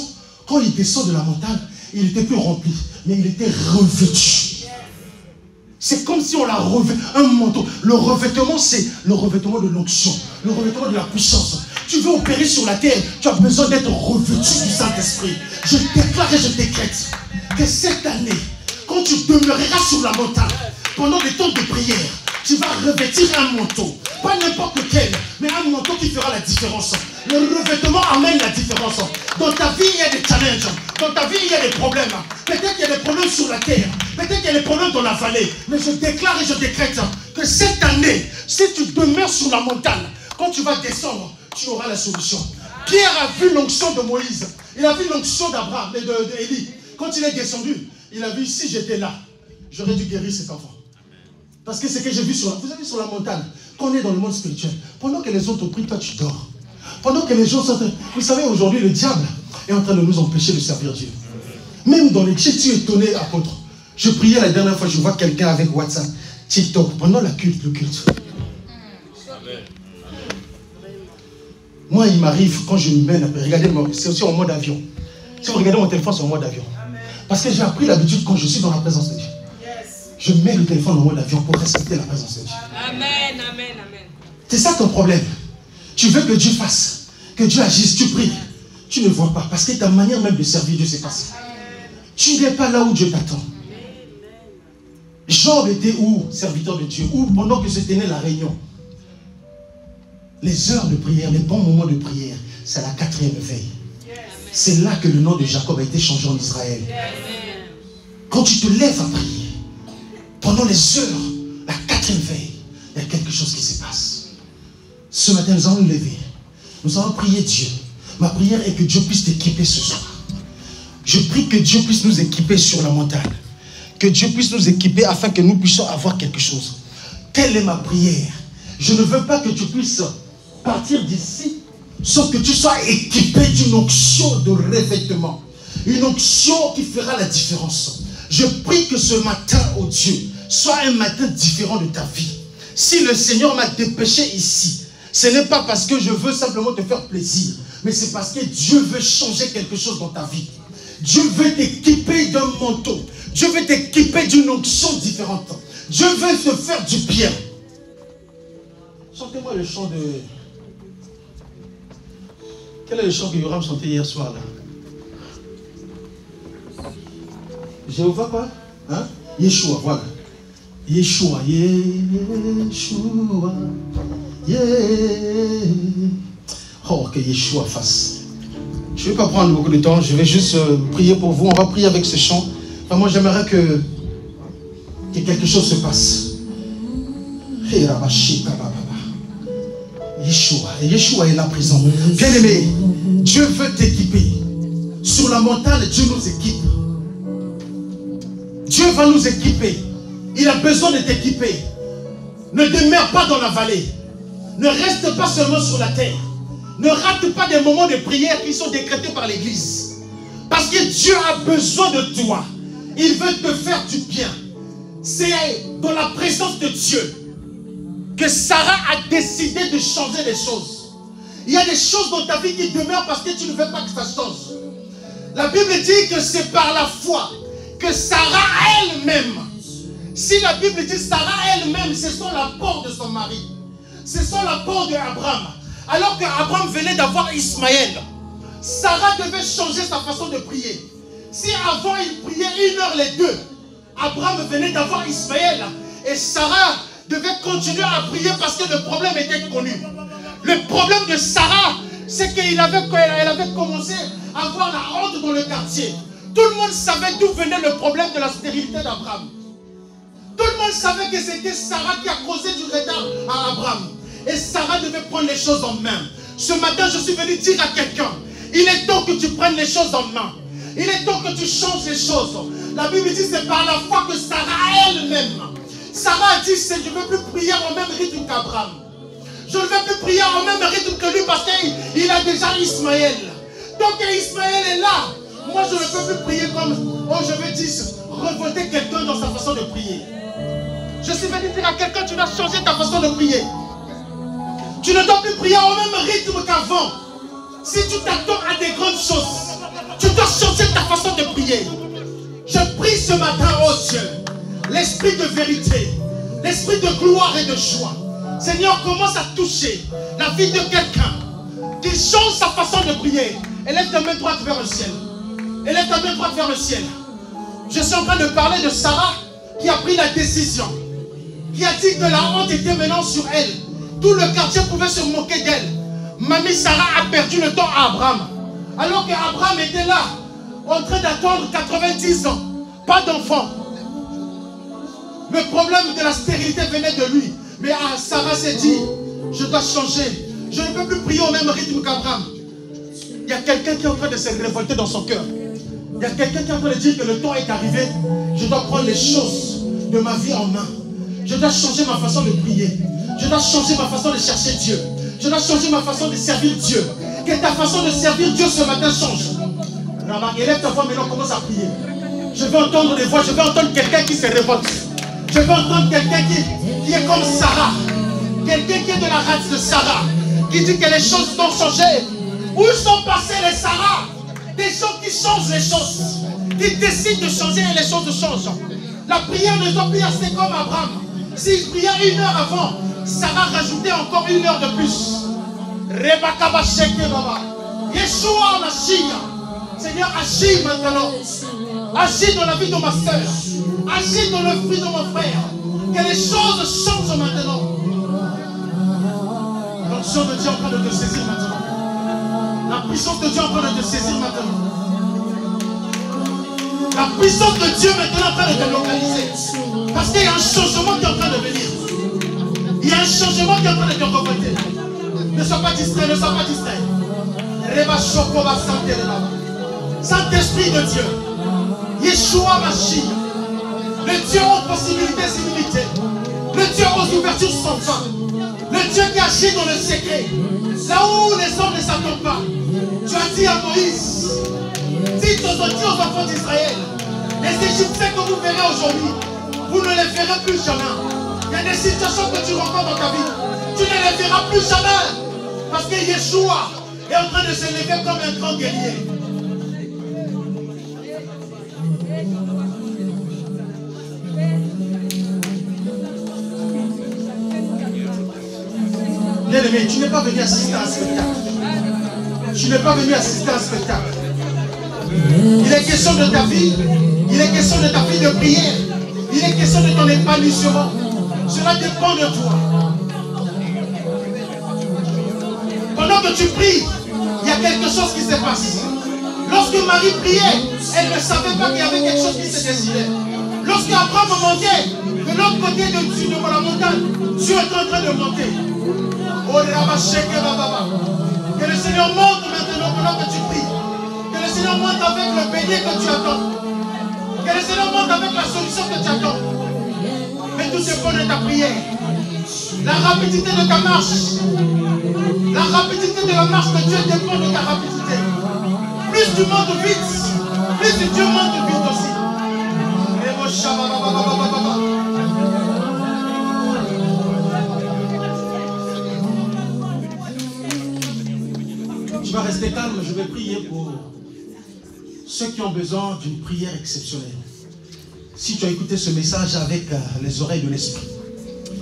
Quand il descend de la montagne, il n'était plus rempli, mais il était revêtu. C'est comme si on l'a revêtu, un manteau. Le revêtement, c'est le revêtement de l'onction, le revêtement de la puissance. Tu veux opérer sur la terre, tu as besoin d'être revêtu du Saint-Esprit. Je déclare et je décrète que cette année, quand tu demeureras sur la montagne, pendant des temps de prière, tu vas revêtir un manteau. Pas n'importe lequel, mais un manteau qui fera la différence. Le revêtement amène la différence. Dans ta vie, il y a des challenges. Dans ta vie, il y a des problèmes. Peut-être qu'il y a des problèmes sur la terre. Peut-être qu'il y a des problèmes dans la vallée. Mais je déclare et je décrète que cette année, si tu demeures sur la montagne, quand tu vas descendre, tu auras la solution. Pierre a vu l'onction de Moïse. Il a vu l'onction d'Abraham et d'Élie. Quand il est descendu, il a vu, si j'étais là, j'aurais dû guérir cet enfant. Parce que c'est que j'ai vu sur la montagne, quand on est dans le monde spirituel, pendant que les autres prient, toi tu dors. Pendant que les gens sont... Vous savez, aujourd'hui, le diable est en train de nous empêcher de servir Dieu. Même dans les... Je suis étonné, apôtre. Je priais la dernière fois, je vois quelqu'un avec WhatsApp, TikTok, pendant le culte. Moi, il m'arrive, quand je me mène, regardez, c'est aussi en mode avion. Si vous regardez mon téléphone, c'est en mode avion. Parce que j'ai appris l'habitude, quand je suis dans la présence de Dieu, je mets le téléphone en mode avion pour respecter la présence de Dieu. Amen, amen, amen. C'est ça ton problème. Tu veux que Dieu fasse, que Dieu agisse, tu pries. Tu ne vois pas, parce que ta manière même de servir Dieu, c'est pas ça. Tu n'es pas là où Dieu t'attend. Job était où, serviteur de Dieu? Où, pendant que se tenait la réunion? Les heures de prière, les bons moments de prière, c'est la 4e veille. C'est là que le nom de Jacob a été changé en Israël. Quand tu te lèves à prier, pendant les heures, la 4e veille, il y a quelque chose qui se passe. Ce matin, nous allons nous lever. Nous allons prier Dieu. Ma prière est que Dieu puisse t'équiper ce soir. Je prie que Dieu puisse nous équiper sur la montagne. Que Dieu puisse nous équiper afin que nous puissions avoir quelque chose. Telle est ma prière. Je ne veux pas que tu puisses partir d'ici sauf que tu sois équipé d'une onction de revêtement. Une onction qui fera la différence. Je prie que ce matin, oh Dieu, soit un matin différent de ta vie. Si le Seigneur m'a dépêché ici, ce n'est pas parce que je veux simplement te faire plaisir, mais c'est parce que Dieu veut changer quelque chose dans ta vie. Dieu veut t'équiper d'un manteau. Dieu veut t'équiper d'une onction différente. Dieu veut te faire du bien. Chantez-moi le chant de... Quel est le chant que Yoram chantait hier soir là? Jéhovah quoi? Hein? Yeshua, voilà. Yeshua, Yeshua, Oh, que Yeshua fasse. Je ne vais pas prendre beaucoup de temps, je vais juste prier pour vous. On va prier avec ce chant. Enfin, moi, j'aimerais que quelque chose se passe. Yeshua est là présent. Bien-aimé, Dieu veut t'équiper. Sur la montagne, Dieu nous équipe. Dieu va nous équiper. Il a besoin de t'équiper. Ne demeure pas dans la vallée. Ne reste pas seulement sur la terre. Ne rate pas des moments de prière qui sont décrétés par l'Église. Parce que Dieu a besoin de toi. Il veut te faire du bien. C'est dans la présence de Dieu que Sarah a décidé de changer les choses. Il y a des choses dans ta vie qui demeurent parce que tu ne veux pas que ça change. La Bible dit que c'est par la foi que Sarah elle-même, si la Bible dit Sarah elle-même, ce sont l'apport de son mari, ce sont l'apport d'Abraham. Alors qu'Abraham venait d'avoir Ismaël, Sarah devait changer sa façon de prier. Si avant il priait 1 heure les deux, Abraham venait d'avoir Ismaël et Sarah devait continuer à prier parce que le problème était connu. Le problème de Sarah, c'est qu'elle avait commencé à avoir la honte dans le quartier. Tout le monde savait d'où venait le problème de la stérilité d'Abraham. Tout le monde savait que c'était Sarah qui a causé du retard à Abraham. Et Sarah devait prendre les choses en main. Ce matin, je suis venu dire à quelqu'un, il est temps que tu prennes les choses en main. Il est temps que tu changes les choses. La Bible dit c'est par la foi que Sarah elle-même. Sarah a dit, je ne veux plus prier au même rythme qu'Abraham. Je ne veux plus prier au même rythme que lui parce qu'il a déjà Ismaël. Donc Ismaël est là. Moi je ne peux plus prier comme, je veux dire, revolter quelqu'un dans sa façon de prier. Je suis venu dire à quelqu'un, tu dois changer ta façon de prier. Tu ne dois plus prier au même rythme qu'avant. Si tu t'attends à des grandes choses, tu dois changer ta façon de prier. Je prie ce matin, oh Dieu, l'esprit de vérité, l'esprit de gloire et de joie. Seigneur, commence à toucher la vie de quelqu'un qui change sa façon de prier. Élève ta main droite vers le ciel. Élève ta main droite vers le ciel. Je suis en train de parler de Sarah qui a pris la décision, qui a dit que la honte était maintenant sur elle. Tout le quartier pouvait se moquer d'elle. Mamie Sarah a perdu le temps à Abraham. Alors qu'Abraham était là, en train d'attendre 90 ans. Pas d'enfant. Le problème de la stérilité venait de lui. Mais Sarah s'est dit, je dois changer. Je ne peux plus prier au même rythme qu'Abraham. Il y a quelqu'un qui est en train de se révolter dans son cœur. Il y a quelqu'un qui est en train de dire que le temps est arrivé. Je dois prendre les choses de ma vie en main. Je dois changer ma façon de prier. Je dois changer ma façon de chercher Dieu. Je dois changer ma façon de servir Dieu. Que ta façon de servir Dieu ce matin change. Élève ta voix maintenant, commence à prier. Je veux entendre des voix, je veux entendre quelqu'un qui se révolte. Je veux entendre quelqu'un qui est comme Sarah. Quelqu'un qui est de la race de Sarah. Qui dit que les choses ont changé. Où sont passés les Sarah? Des gens qui changent les choses. Qui décident de changer et les choses changent. La prière ne doit plus rester comme Abraham. S'il priait 1 heure avant, Sarah rajoutait encore 1 heure de plus. Yeshua Mashiach. Seigneur, agis maintenant. Agis dans la vie de ma soeur. Agis dans le fruit de mon frère. Que les choses changent maintenant. L'onction de Dieu est en train de te saisir maintenant. La puissance de Dieu est en train de te saisir maintenant. La puissance de Dieu maintenant est en train de te localiser. Parce qu'il y a un changement qui est en train de venir. Il y a un changement qui est en train de te revolter. Ne sois pas distrait, ne sois pas distrait. Saint-Esprit de Dieu, Yeshua Mashiach, le Dieu aux possibilités illimitées, le Dieu aux ouvertures sans fin, le Dieu qui agit dans le secret, là où les hommes ne s'attendent pas. Tu as dit à Moïse, dites aux enfants d'Israël, les Égyptiens que vous verrez aujourd'hui, vous ne les verrez plus jamais. Il y a des situations que tu rencontres dans ta vie, tu ne les verras plus jamais. Parce que Yeshua est en train de se lever comme un grand guerrier. Bien-aimé, tu n'es pas venu assister à un spectacle. Tu n'es pas venu assister à un spectacle. Il est question de ta vie. Il est question de ta vie de prière. Il est question de ton épanouissement. Cela dépend de toi. Pendant que tu pries, il y a quelque chose qui se passe. Lorsque Marie priait, elle ne savait pas qu'il y avait quelque chose qui se décidait. Lorsque Abraham montait de l'autre côté de la montagne, Dieu est en train de monter. Que le Seigneur monte maintenant pendant que tu pries. Que le Seigneur monte avec le bélier que tu attends. Que le Seigneur monte avec la solution que tu attends. Mais tout dépend de ta prière. La rapidité de ta marche. La rapidité de la marche de Dieu dépend de ta rapidité. Plus tu montes vite, plus Dieu monte vite aussi. Tu vas rester calme, je vais prier pour ceux qui ont besoin d'une prière exceptionnelle. Si tu as écouté ce message avec les oreilles de l'esprit,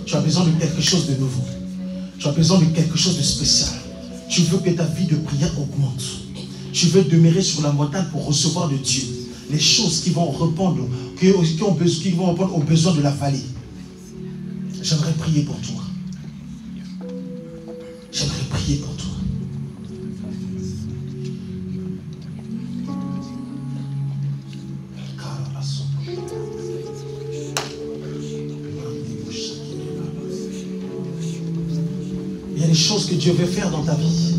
tu as besoin de quelque chose de nouveau. Tu as besoin de quelque chose de spécial. Tu veux que ta vie de prière augmente. Tu veux demeurer sur la montagne pour recevoir de Dieu les choses qui vont répondre, qui vont répondre aux besoins de la vallée. J'aimerais prier pour toi. J'aimerais prier pour toi. Il y a des choses que Dieu veut faire dans ta vie.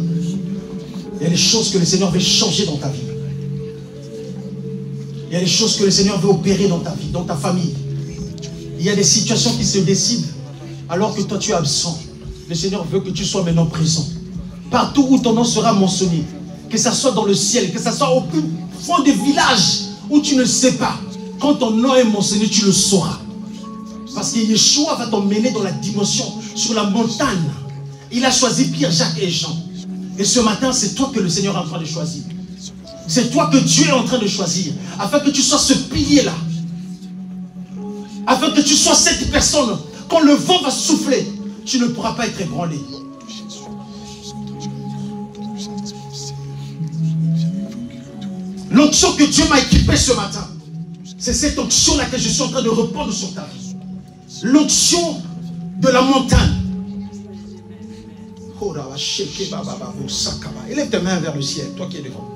Il y a des choses que le Seigneur veut changer dans ta vie. Il y a des choses que le Seigneur veut opérer dans ta vie, dans ta famille. Il y a des situations qui se décident alors que toi tu es absent. Le Seigneur veut que tu sois maintenant présent. Partout où ton nom sera mentionné, que ce soit dans le ciel, que ce soit au plus fond des villages où tu ne sais pas, quand ton nom est mentionné, tu le sauras. Parce que Yeshua va t'emmener dans la dimension, sur la montagne. Il a choisi Pierre, Jacques et Jean. Et ce matin, c'est toi que le Seigneur est en train de choisir. C'est toi que Dieu est en train de choisir. Afin que tu sois ce pilier-là. Afin que tu sois cette personne. Quand le vent va souffler, tu ne pourras pas être ébranlé. L'onction que Dieu m'a équipée ce matin, c'est cette onction-là que je suis en train de répandre sur ta vie. L'onction de la montagne. Élève tes mains vers le ciel, toi qui es devant.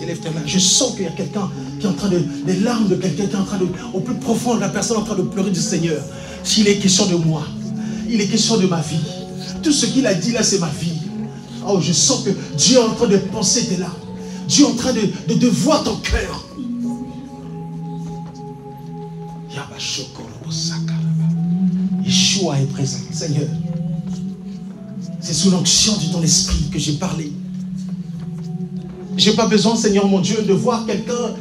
Élève tes mains. Je sens qu'il y a quelqu'un qui est en train de... Les larmes de quelqu'un qui est en train de... Au plus profond de la personne en train de pleurer du Seigneur. S'il est question de moi, il est question de ma vie. Tout ce qu'il a dit là, c'est ma vie. Oh, je sens que Dieu est en train de penser tes larmes. Dieu est en train de voir ton cœur. Yeshua est présent, Seigneur. C'est sous l'onction de ton esprit que j'ai parlé. Je n'ai pas besoin, Seigneur mon Dieu, de voir quelqu'un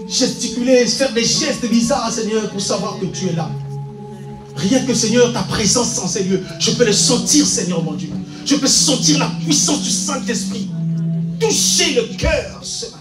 gesticuler, faire des gestes bizarres, Seigneur, pour savoir que tu es là. Rien que, Seigneur, ta présence en ces lieux, je peux le sentir, Seigneur mon Dieu. Je peux sentir la puissance du Saint-Esprit toucher le cœur ce matin.